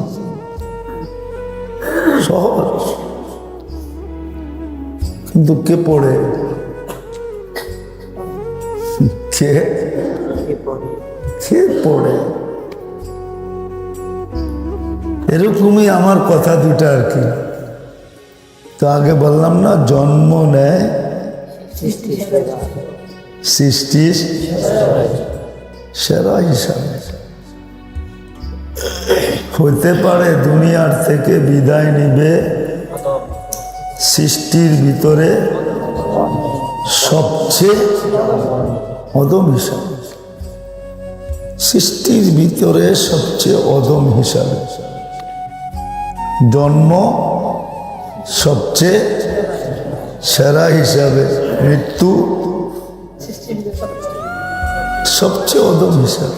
সহজ, কিন্তু কে পড়ে? কে কে পড়ে? এরকমই আমার কথা দুটা আর কি। তো আগে বললাম না, জন্ম নেয় সৃষ্টির সেরা হিসাবে। হতে পারে দুনিয়ার থেকে বিদায় নিবে সৃষ্টির ভিতরে সবচেয়ে অদম হিসাবে। সৃষ্টির ভিতরে সবচেয়ে অদম হিসাবে জন্ম, সবচেয়ে সেরা হিসাবে মৃত্যু, সবচেয়ে অদম হিসাব।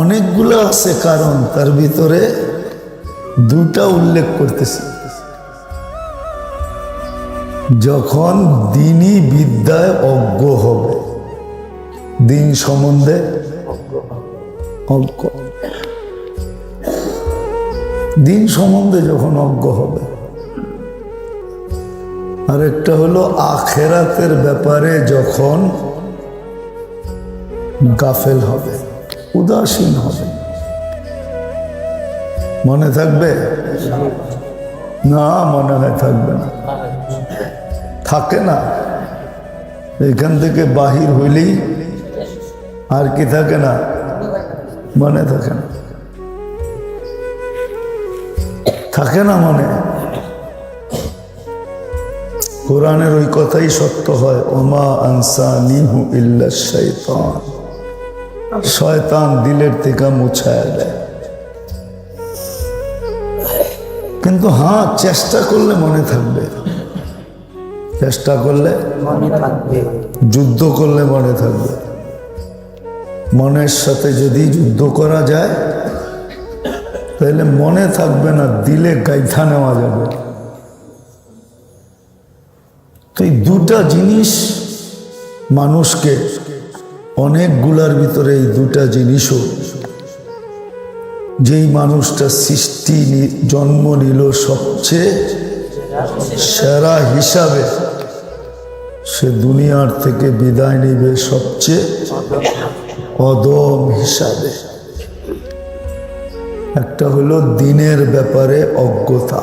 অনেকগুলো আছে কারণ, তার ভিতরে দুটা উল্লেখ করতেছি। যখন দিনই বিদ্যায় অজ্ঞ হবে, দিন সম্বন্ধে অজ্ঞ, দিন সম্বন্ধে যখন অজ্ঞ হবে। আর একটা হলো আখেরাতের ব্যাপারে যখন গাফেল হবে, উদাসীন হবে। মনে থাকবে না? মনে হয় থাকবে না, থাকে না। এখান থেকে বাহির হইলেই আর কি থাকে না, মনে থাকে না, থাকে না মনে। কোরআনের ওই কথাই সত্য হয়, ওমা আনসানিহু ইল্লা শাইতান, শয়তান দিলের থেকে মুছায়া দেয়। কিন্তু হ্যাঁ, চেষ্টা করলে মনে থাকবে, চেষ্টা করলে মনে থাকবে, যুদ্ধ করলে মনে থাকবে। মনের সাথে যদি যুদ্ধ করা যায় তাহলে মনে থাকবে না, দিলে গাইথা নেওয়া যাবে। তো এই দুটা জিনিস মানুষকে, অনেকগুলার ভিতরে এই দুটা জিনিসও, যেই মানুষটা সৃষ্টি জন্ম নিল সবচেয়ে সেরা হিসাবে, সে দুনিয়ার থেকে বিদায় নিবে সবচেয়ে অদম হিসাবে। একটা হলো দিনের ব্যাপারে অজ্ঞতা,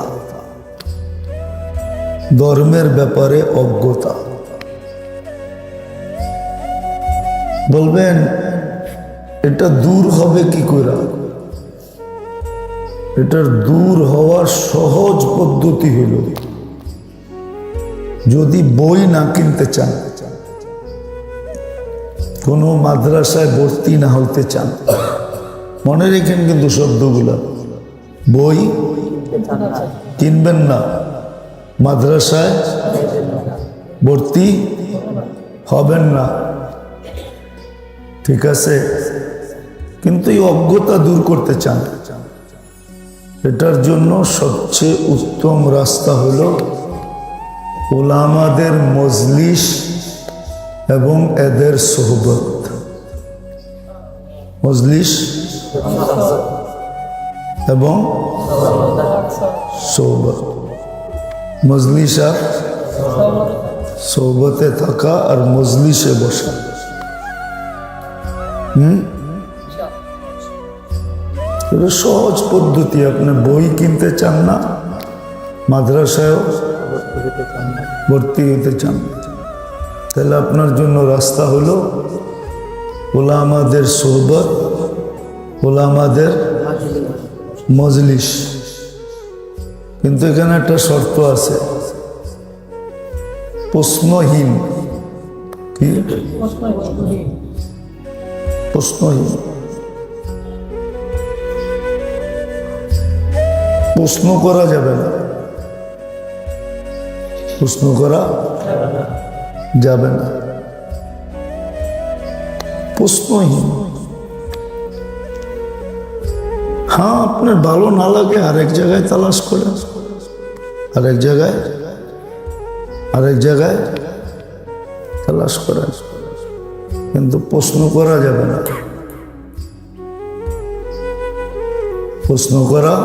ধর্মের ব্যাপারে অজ্ঞতা। বলবেন এটা দূর হবে কি করে? এটার দূর হওয়ার সহজ পদ্ধতি হল, যদি বই না কিনতে চান, কোনো মাদ্রাসায় ভর্তি না হইতে চান, মনে রেখেন কিন্তু শব্দগুলা, বই কিনবেন না, মাদ্রাসায় ভর্তি হবেন না, ঠিক আছে? কিন্তু এই অজ্ঞতা দূর করতে চান, এটার জন্য সবচেয়ে উত্তম রাস্তা হলো উলামাদের মজলিস এবং এদের সোহবত। মজলিস এবং সোহবত, মজলিস আর সোহবতে থাকা আর মজলিসে বসা। এটা সহজ পদ্ধতি। আপনি বই কিনতে চান না, মাদ্রাসায়ও ভর্তি হতে চান না, তাহলে আপনার জন্য রাস্তা হলো উলামাদের সোহবত, উলামাদের মজলিস। কিন্তু এখানে একটা শর্ত আছে, প্রশ্নহীন। কি প্রশ্নহীন? প্রশ্ন করা যাবে না, প্রশ্ন করা যাবে না, প্রশ্নহীন। হ্যাঁ, আপনার ভালো না লাগে আরেক জায়গায় তালাশ করেন, আরেক জায়গায় তালাশ করেন, কিন্তু প্রশ্ন করা যাবে না, প্রশ্ন করা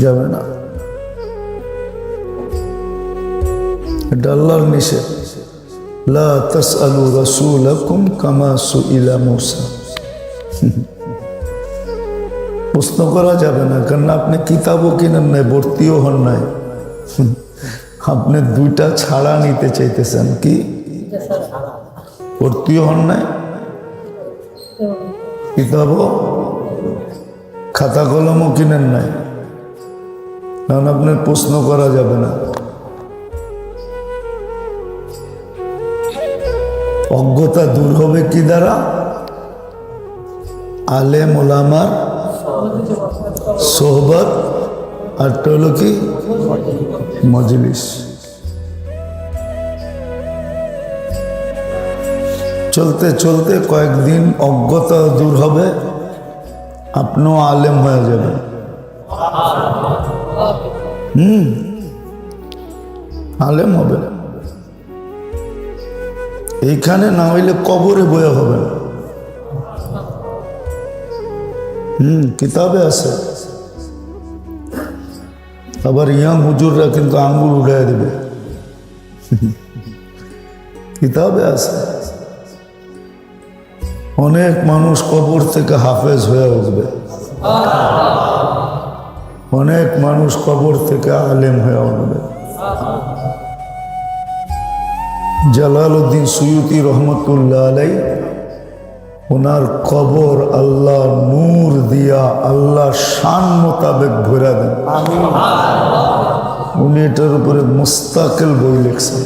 যাবে না। এটা আল্লাহর নিষেধ, লা তাসআলু রাসূলাকুম কামা সুইলা মূসা। প্রশ্ন করা যাবে না, কারণ আপনি কিতাবও কিনেন নাই, ভর্তিও হন নাই, আপনি দুইটা ছাড়া নিতে চাইতেছেন। কি? ভর্তিও হন নাই, কিতাবও, খাতা কলমও কিনেন নাই, কারণ আপনার প্রশ্ন করা যাবে না। অজ্ঞতা দূর হবে কি দ্বারা? আলেম ওলামার সোহবত। আর হলো কি? মজলিস। চলতে চলতে কয়েকদিন অজ্ঞতা দূর হবে, আপনিও আলেম হয়ে যাবেন। আলেম হবে। এইখানে না হইলে কবরে বয়ে হবে। কিতাবে আছে। আবার ইয়াং হুজুররা কিন্তু আঙ্গুল উঠাই দেবে, কিতাবে আছে। অনেক মানুষ কবর থেকে হাফেজ হয়ে উঠবে, অনেক মানুষ কবর থেকে আলেম হয়ে উঠবে। জালালউদ্দিন সুয়ুতি রহমতুল্লাহ আলাই, ওনার কবর আল্লাহ নূর দিয়া আল্লাহ শান মোতাবেক ভরা দেন। উনি এটার উপরে মুস্তাকিল বই লিখছেন।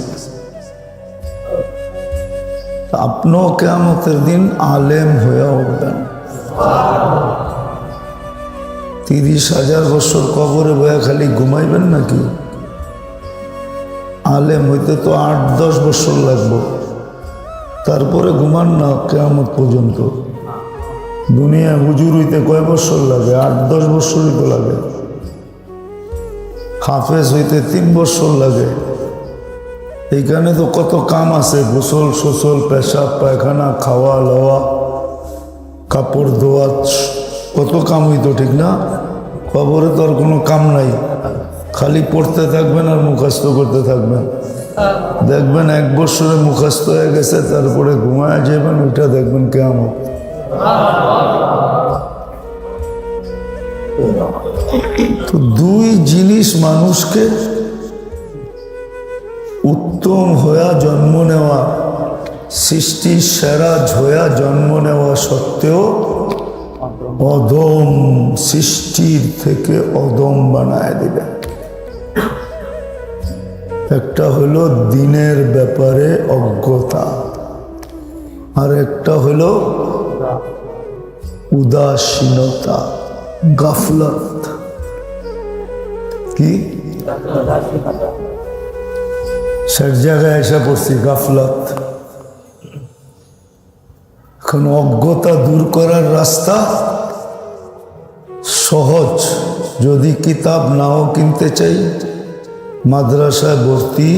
আপনিও কিয়ামতের দিন আলেম হয়ে উঠবেন। 30,000 বছর কবরে বয়া খালি ঘুমাইবেন নাকি? আলেম হইতে তো 8-10 বছর লাগবে, তারপরে ঘুমান না কিয়ামত পর্যন্ত। দুনিয়ায় হুজুর হইতে কয় বছর লাগে? 8-10 বছরই তো লাগে। হাফেজ হইতে 3 বছর লাগে। এইখানে তো কত কাম আছে, গোসল সোসল, পেশাব পায়খানা, খাওয়া লওয়া, কাপড় ধোয়া, কত কাম হইতো, ঠিক না? কবরে তো আর কোনো কাম নাই, খালি পড়তে থাকবেন আর মুখস্থ করতে থাকবেন। দেখবেন 1 বছরে মুখস্থ হয়ে গেছে, তারপরে ঘুমায় যাবেন, ওইটা দেখবেন কিয়ামত। তো 2 জিনিস মানুষকে উত্তম হইয়া জন্ম নেওয়া, সৃষ্টির সেরা হইয়া জন্ম নেওয়া সত্ত্বেও অদম সৃষ্টির থেকে অদম বানায় দিবে। একটা হলো দিনের ব্যাপারে অজ্ঞতা, আর একটা হলো উদাসীনতা, গাফলত। কি সব জায়গায় এসে পড়ছি, গাফলত। এখন অজ্ঞতা দূর করার রাস্তা সহজ। যদি কিতাব নাও কিনতে চাই, মাদ্রাসায় ভর্তি,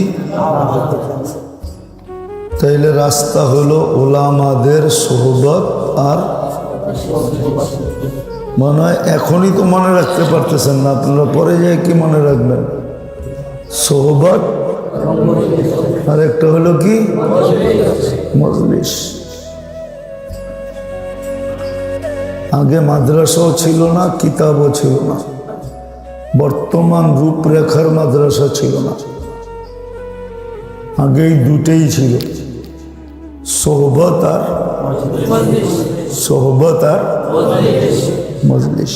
তাইলে রাস্তা হলো ওলামাদের সোহবত। আর মনে হয় এখনই তো মনে রাখতে পারতেছেন না, আপনারা পরে যায় কি মনে রাখবেন? সোহবত, আর একটা হলো কি মজলিস। আগে মাদ্রাসাও ছিল না, কিতাবও ছিল না, বর্তমান রূপরেখার মাদ্রাসা ছিল না। আগেই দুটেই ছিল, সোহবত আর মজলিস।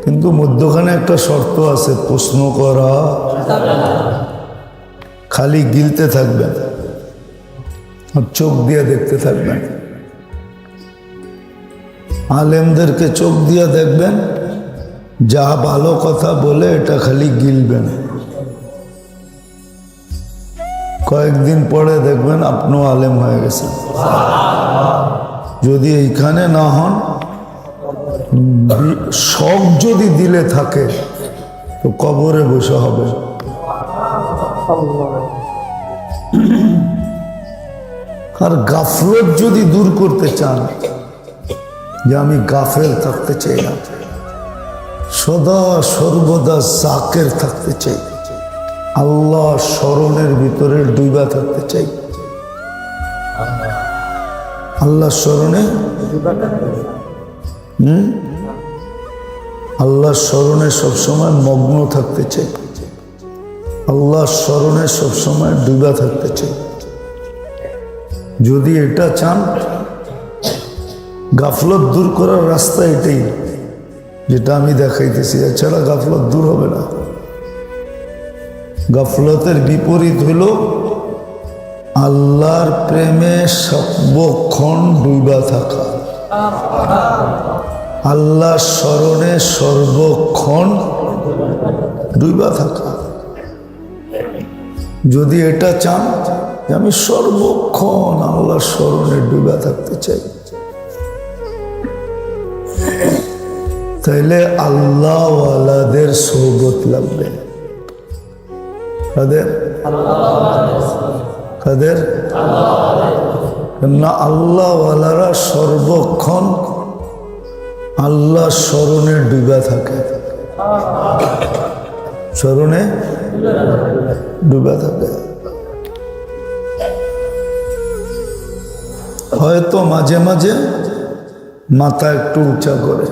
কিন্তু মধ্যখানে একটা শর্ত আছে, প্রশ্ন করা, খালি গিলতে থাকবেন আর চোখ দিয়ে দেখতে থাকবেন। আলেমদেরকে চোখ দিয়ে দেখবেন, যা ভালো কথা বলে এটা খালি গিলবেন। কয়েকদিন পরে দেখবেন আপনিও আলেম হয়ে গেছেন। যদি এইখানে না হন, শখ যদি দিলে থাকে, তো কবরে বসে হবে। আর গাফলত যদি দূর করতে চান, যে আমি গাফেল থাকতে চাই না, সদা সর্বদা জাকের থাকতে চাই, আল্লাহ স্মরণের ভিতরে ডুবা থাকতে চাই, আল্লাহ স্মরণে আল্লাহ স্মরণে সবসময় মগ্ন থাকতে চাই, আল্লাহ স্মরণে সবসময় ডুবা থাকতে চাই। যদি এটা চান, গাফলত দূর করার রাস্তা এটাই, যেটা আমি দেখাইতেছি। এছাড়া গাফলত দূর হবে না। গাফলতের বিপরীত হইল আল্লাহর প্রেমে সর্বক্ষণ ডুবা থাকা, আল্লাহ স্মরণে সর্বক্ষণ ডুবা থাকা। যদি এটা চান যে আমি সর্বক্ষণ আল্লাহর স্মরণে ডুবা থাকতে চাই, তাইলে আল্লাহওয়ালাদের সোহবত লাগবে। কাদের? কাদের? না, আল্লাহওয়ালারা সর্বক্ষণ আল্লাহ স্মরণে ডুবা থাকে, স্মরণে ডুবা থাকে। হয়তো মাঝে মাঝে মাথা একটু উঁচা করে।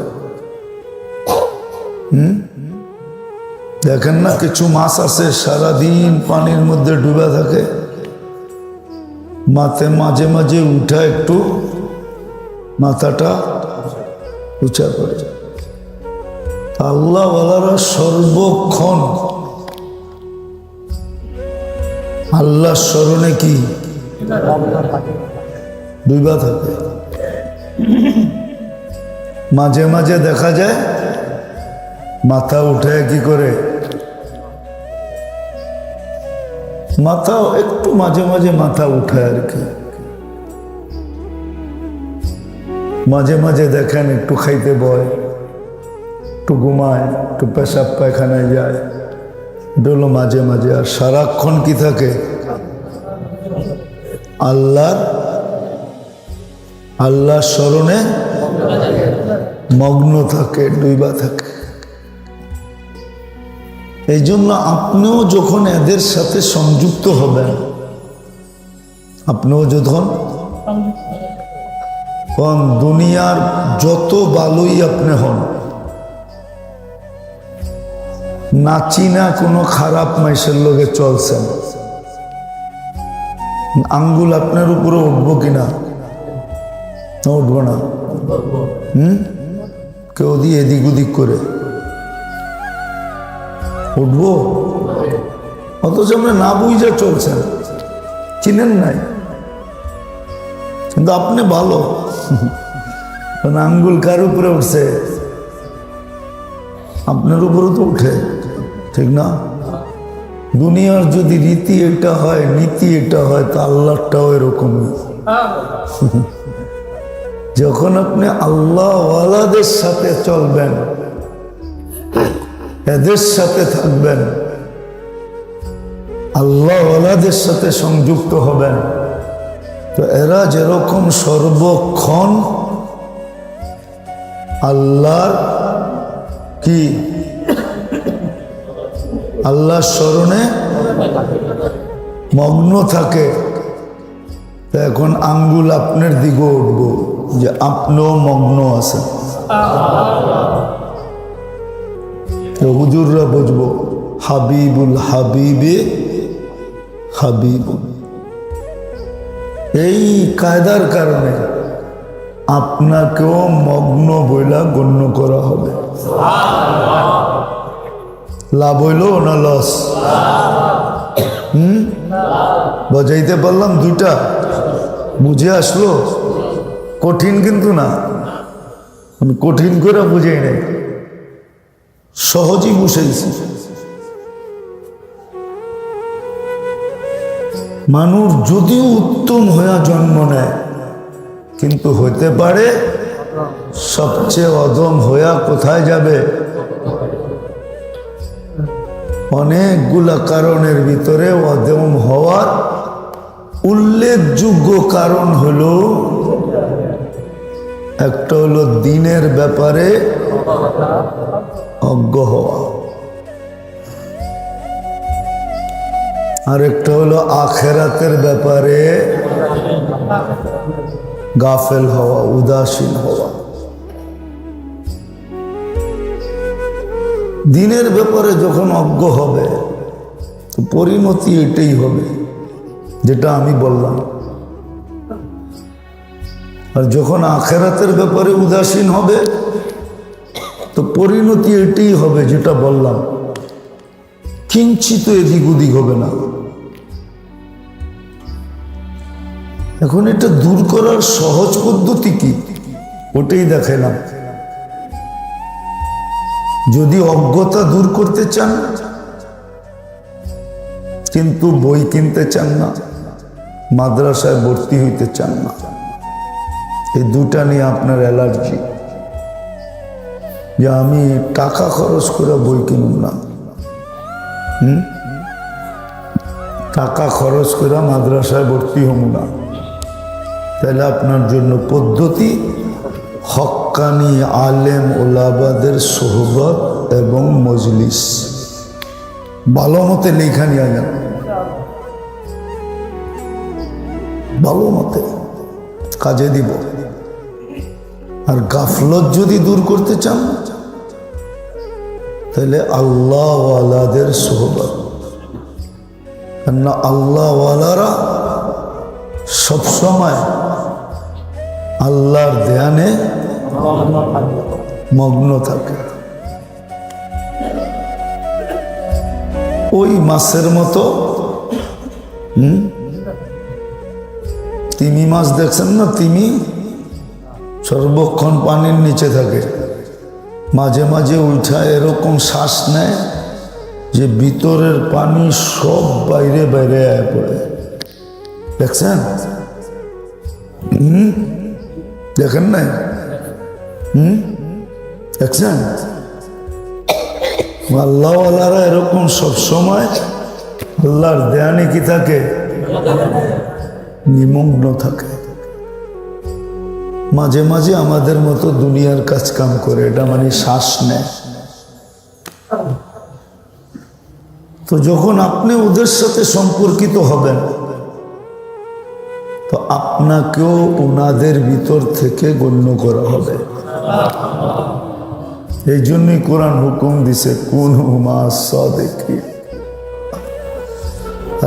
দেখেন না, কিছু মাছ আছে সারাদিন পানির মধ্যে ডুবে থাকে, মাঝে মাঝে উঠা একটু মাথাটা উঁচা করে। আল্লাহওয়ালারা সর্বক্ষণ আল্লাহ স্মরণে কি ডুবা থাকে। মাঝে মাঝে দেখা যায় মাথা উঠে কি করে, মাথা একটু মাঝে মাঝে মাথা উঠে আর কি। মাঝে মাঝে দেখেন একটু খাইতে বয়, একটু ঘুমায়, একটু পেশাব পায়খানায় যায়, এটা হলো মাঝে মাঝে। আর সারাক্ষণ কি থাকে, আল্লাহ স্মরণে মগ্ন থাকে, ডুবা থাকে। এই জন্য আপনিও যখন এদের সাথে সংযুক্ত হবেন, আপনিও যখন দুনিয়ার যত ভালোই আপনি হন, নাচি না কোনো খারাপ মাইসের লোকে চলছেন, আঙ্গুল আপনার উপরে উঠবো কিনা? উঠবো না। কেউ দিয়ে এদিক ওদিক করে উঠবো, অথচ আপনি না বুঝে চলছেন, চিনেন নাই, কিন্তু আপনি ভালো। আঙ্গুল কার উপরে উঠছে? আপনার উপরে তো উঠে, ঠিক না? দুনিয়ার যদি রীতি এটা হয়, নীতি এটা হয়, তা আল্লাহটাও এরকমই। যখন আপনি আল্লাহওয়ালাদের সাথে চলবেন, এদের সাথে থাকবেন, আল্লাহওয়ালাদের সাথে সংযুক্ত হবেন, তো এরা যেরকম সর্বক্ষণ আল্লাহর কি আল্লাহর স্মরণে মগ্ন থাকে, তো এখন আঙ্গুল আপনার দিকে উঠব যে আপনিও মগ্ন আছেন। তো হুজুররা বুঝবো হাবিবুল হাবিবে হাবিবুল। এই কায়দার কারণে আপনাকেও মগ্ন বইলা গণ্য করা হবে। লাভ হইল না লস? বাজাইতে পারলাম দুইটা, বুঝে আসলো? কঠিন কিন্তু না, আমি কঠিন করে বুঝাই নাই, সহজেই বুঝাইছি। মানুষ যদিও উত্তম হইয়া জন্ম নেয়, কিন্তু হইতে পারে সবচেয়ে অদম হইয়া কোথায় যাবে? অনেকগুলা কারণের ভিতরে অদম হওয়ার উল্লেখযোগ্য কারণ হলো, একটা হলো দিনের ব্যাপারে অজ্ঞ হওয়া, আরেকটা হলো আখেরাতের ব্যাপারে গাফেল হওয়া, উদাসীন হওয়া। দিনের ব্যাপারে যখন অজ্ঞ হবে, তো পরিণতি এটাই হবে যেটা আমি বললাম। আর যখন আখেরাতের ব্যাপারে উদাসীন হবে, তো পরিণতি এটাই হবে যেটা বললাম, কিঞ্চিত এদিক ওদিক হবে না। এখন এটা দূর করার সহজ পদ্ধতি কি, ওটাই দেখালাম। যদি অজ্ঞতা দূর করতে চান, কিন্তু বই কিনতে চান না, মাদ্রাসায় ভর্তি হইতে চান না। এই দুটা নিয়ে আপনার অ্যালার্জি, যে আমি টাকা খরচ করে বই কিনুন না, টাকা খরচ করে মাদ্রাসায় ভর্তি হব না। তাহলে আপনার জন্য পদ্ধতি হক্কানি আলেম ওলাবাদের সোহবত এবং মজলিস। ভালো মতে লেখা নিয়ে যান, ভালো মতে কাজে দিব। আর গাফলত যদি দূর করতে চান তাহলে আল্লাহওয়ালাদের সোহবত। কেননা আল্লাহওয়ালারা সবসময় আল্লাহর ধ্যানে মগ্ন থাকে। ওই মাছের মতো তিমি মাছ দেখছেন না, তিমি সর্বক্ষণ পানির নিচে থাকে, মাঝে মাঝে উঠা এরকম শ্বাস নেয় যে ভিতরের পানি সব বাইরে বাইরে আয় পড়ে। দেখছেন? দেখেন নাই? দেখছেন? আল্লাহওয়ালারা এরকম সবসময় আল্লাহর ধ্যানে কি থাকে? নিমগ্ন থাকে। মাঝে মাঝে আমাদের মতো দুনিয়ার কাজ কাম করে, এটা মানে শ্বাস নেয়। তো যখন আপনি ওদের সাথে সম্পর্কিত হবেন তো আপনাকেও ওনাদের ভিতর থেকে গণ্য করা হবে। এই জন্যই কোরআন হুকুম দিছে কুনু মা'আস সাদিকিন,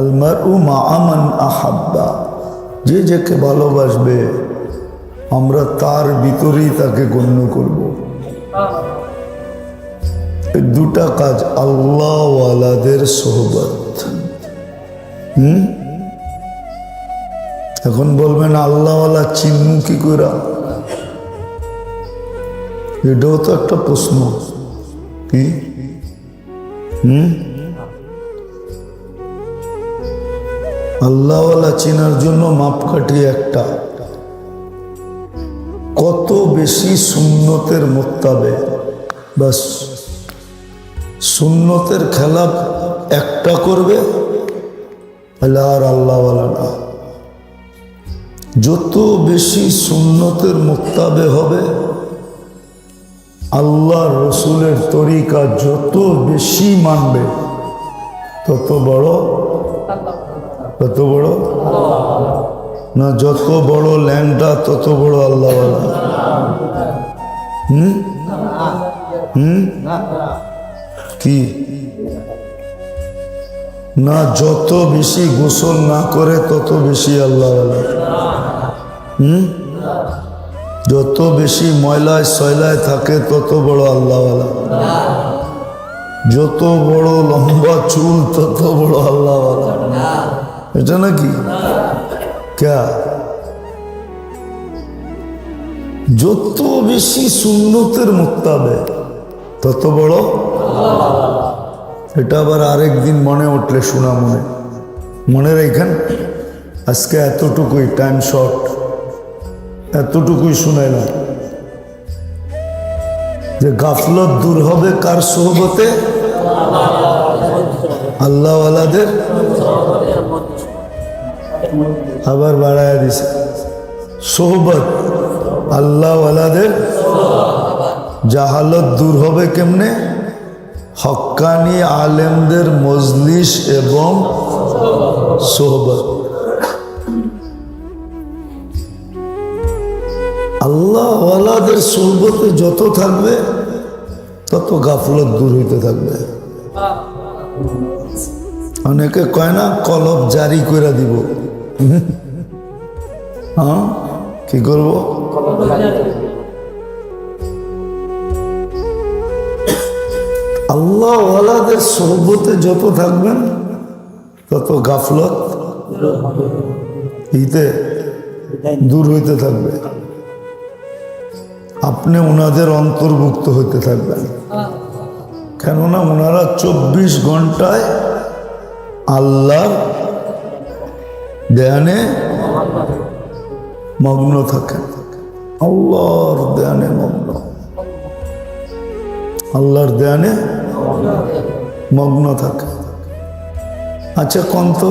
আল মারউ মা'a মান আহাব্বা। যে যাকে ভালোবাসবে আমরা তার ভিতরেই তাকে গণ্য করব। এই দুটা কাজ আল্লাহওয়ালাদের সোহবত। এখন বলবেন আল্লাহওয়ালা চিনমু কি করে? এটাও তো একটা প্রশ্ন। কি আল্লাহওয়ালা চেনার জন্য মাপকাঠি একটা, কত বেশি সুন্নতের মোত্তাবে, বাস সুন্নতের খেলাফ একটা করবে তাহলে আর আল্লাহওয়ালা না। যত বেশি সুন্নতের মোত্তাবে হবে, আল্লাহ রসুলের তরিকা যত বেশি মানবে তত বড় না, যত বড় ল্যাংটা তত বড় আল্লাহওয়ালা। কি না, যত বেশি গোসল না করে তত বেশি আল্লাহওয়ালা। যত বেশি ময়লায় সয়লায় থাকে তত বড় আল্লাহওয়ালা। যত বড় লম্বা চুল তত বড় আল্লাহওয়ালা। এটা নাকি ক্যা? যত বেশি সুন্নতের মোত্তাবে তত বড়। এটা আবার আরেকদিন মনে উঠলে শোনা, মনে রেখেন। আজকে এতটুকুই, টাইম শর্ট, এতটুকুই শুনাইলাম যে গাফলত দূর হবে কার সোহবতে? আল্লাহওয়ালাদের। আবার বাড়ায়া দিছে সোহবত আল্লাহওয়ালাদের। জাহালত দূর হবে কেমনে? হক্কানি আলেমদের মজলিস এবং সোহবত। আল্লাহওয়ালাদের সোহবতে যত থাকবে তত গাফলত দূর হইতে থাকবে। অনেকে কয় না কলব জারি করে দিব। হ্যাঁ, কি করব? আল্লাহওয়ালাদের সোহবতে যত থাকবেন তত গাফলত ইতে দূর হইতে থাকবে। আপনি ওনাদের অন্তর্ভুক্ত হইতে থাকবেন, কেননা ওনারা 24 ঘন্টায় আল্লাহর ধ্যানে মগ্ন থাকেন, আল্লাহর ধ্যানে মগ্ন, আল্লাহর ধ্যানে মগ্ন থাকে। আচ্ছা কোন তো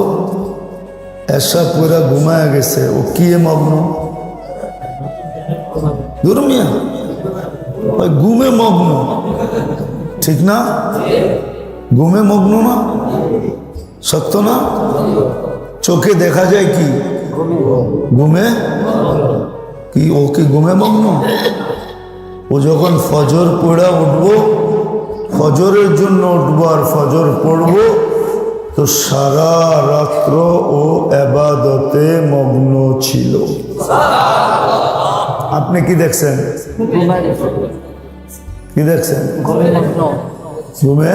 এসা পুরা ঘুমায় গেছে, ও কি মগ্ন? দুর্মিয়া ওই ঘুমে মগ্ন, ঠিক না? ঘুমে মগ্ন না, সত্য না? চোখে দেখা যায় কি ঘুমে, কি ও কি ঘুমে মগ্ন? ও যখন ফজর পড়া উঠবো, ফজরের জন্য উঠবো আর ফজর পড়বো, তো সারা রাত্র ও এবাদতে মগ্ন ছিল। আপনি কি দেখছেন? কি দেখছেন? ঘুমে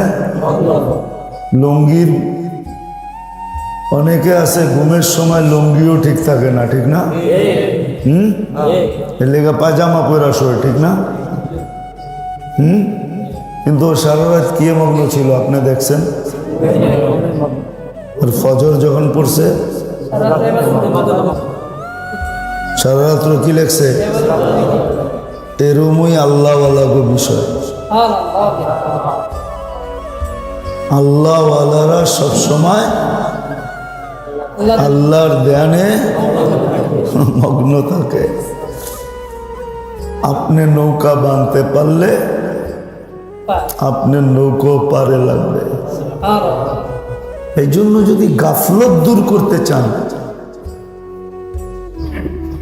লুঙ্গির, অনেকে আছে ঘুমের সময় লুঙ্গিও ঠিক থাকে না, ঠিক না? এর লেগে পাজামা পরা শোয়, ঠিক না? কিন্তু সারা রাত কি মগ্ন ছিল আপনি দেখছেন? আর ফজর যখন পড়ছে সারা রাত্র কি লেখছে? এরমই আল্লাহওয়ালাগো বিষয়। আল্লাহওয়ালারা সবসময় আল্লাহর ধ্যানে মগ্ন থাকে। আপনি নৌকা বাঁধতে পারলে আপনার নৌকো পারে লাগবে। এই জন্য যদি গাফলত দূর করতে চান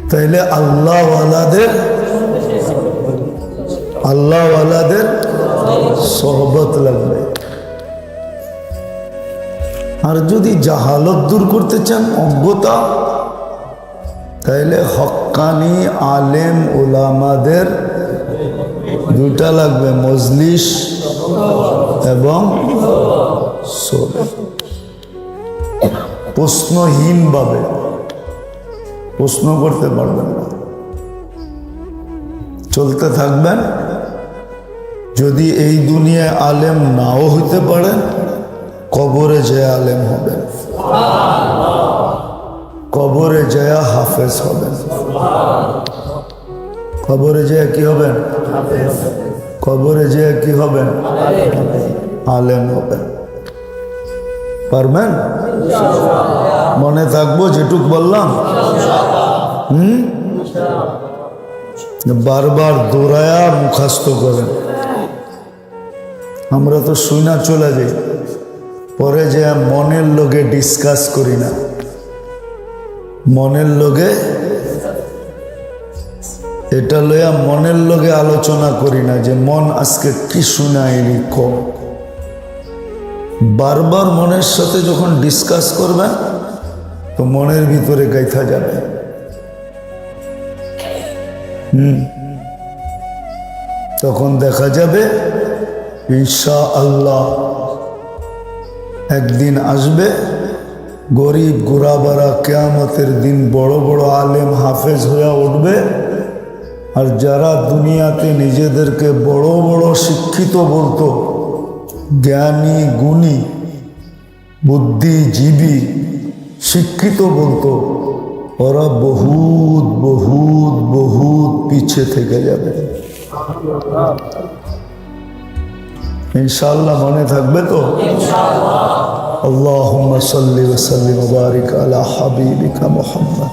তাইলে আল্লাহওয়ালাদের সোহবত লাগবে। আর যদি জাহালত দূর করতে চান, অজ্ঞতা, তাইলে হক্কানি আলেম ওলামাদের দুটা লাগবে, মজলিস এবং প্রশ্নহীন ভাবে প্রশ্ন করতে পারবেন না, চলতে থাকবেন। যদি এই দুনিয়ায় আলেম নাও হইতে পারেন, কবরে যে আলেম হবেন, কবরে যায় হাফেজ হবেন। কবরে যে কি হবেন? কবরে যে কি হবেন? আলেম হবেন। পারবেন? মনে থাকবো যেটুক বললাম? বারবার দৌড়ায়া মুখাস্ত করেন। আমরা তো শুনা চলে যাই, পরে যে মনের লোকে ডিসকাস করি না, মনের লোকে এটা লইয়া মনের লোকে আলোচনা করি না যে মন আজকে কি শুনাইলি কম। বারবার মনের সাথে যখন ডিসকাস করবেন তো মনের ভিতরে গাইথা যাবে। তখন দেখা যাবে ইনশাআল্লাহ একদিন আসবে, গরিব গুরাবারা কিয়ামতের দিন বড় বড় আলেম হাফেজ হয়ে উঠবে। আর যারা দুনিয়াতে নিজেদেরকে বড় বড় শিক্ষিত বলতো, জ্ঞানী গুণী বুদ্ধিজীবী শিক্ষিত বলতো, ওরা বহুত বহুত বহুত পিছে থেকে যাবে। ইনশাআল্লাহ মনে থাকবে তো? আল্লাহুম্মা সাল্লি ওয়া সাল্লিম ওয়া বারিক আলা হাবিবিকা মুহাম্মদ।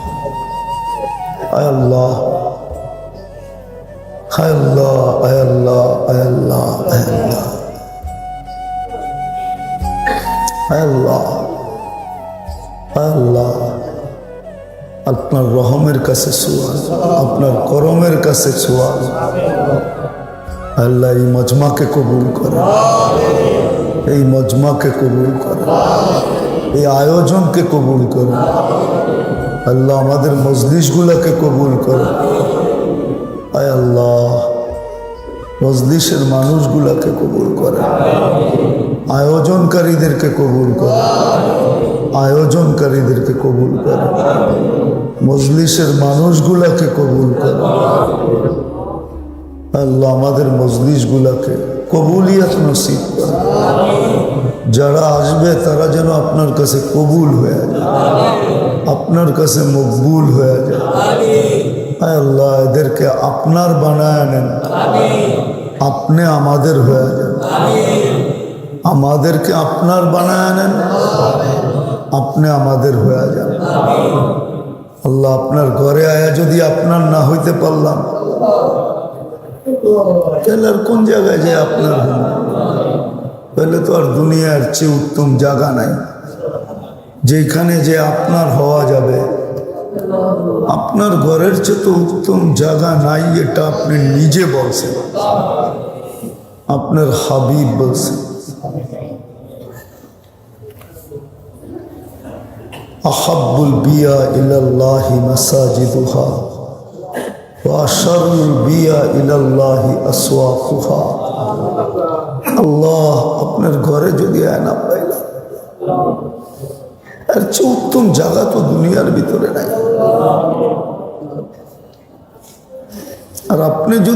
আয় আল্লাহ, আয় আল্লাহ, আয় আল্লাহ, আয় আল্লাহ, আয় আল্লাহ, আয় আল্লাহ, আয় আল্লাহ। আপনার রহমের কাছে সুয়াল, আপনার করমের কাছে সুয়াল। আল্লাহ এই মজমাকে কবুল করে, এই মজমাকে কবুল করে, এই আয়োজনকে কবুল করে। আল্লাহ আমাদের মজলিসগুলোকে কবুল করে। আয় আল্লাহ মজলিসের মানুষগুলোকে কবুল করে, আয়োজনকারীদেরকে কবুল করে, আয়োজনকারীদেরকে কবুল করে, মজলিসের মানুষগুলোকে কবুল করে। আল্লাহ আমাদের মজলিসগুলোকে কবুলিয়ত নসিব করেন। যারা আসবে তারা যেন আপনার কাছে কবুল হয়ে যায়, আপনার কাছে মকবুল হয়ে যায়। আয় আল্লাহ, এদেরকে আপনার বানায় নেন, আপনি আমাদের হয়ে যান। আমাদেরকে আপনার বানায় নেন, আপনি আমাদের হয়ে যান। আল্লাহ, আপনার ঘরে আয়া যদি আপনার না হইতে পারলাম, তাহলে আর কোন জায়গায় যে আপনার হল? তাহলে তো আর দুনিয়ার চেয়ে উত্তম জায়গা নাই যেখানে যে আপনার হওয়া যাবে। আপনার ঘরের চেয়ে তো উত্তম জায়গা নাই, এটা আপনি নিজে বলছেন, আপনার হাবিব বলছেন। আহাব্বুল বিয়া ইলাল্লাহি মাসাজিদুহা ওয়া আশারুল বিয়া ইলাল্লাহি আসওয়াকুহা। আল্লাহ, আপনার ঘরে যদি আয়না পাইলাম, এর চেয়ে উত্তম জায়গা তো দুনিয়ার ভিতরে নাই। আর আপনি যদি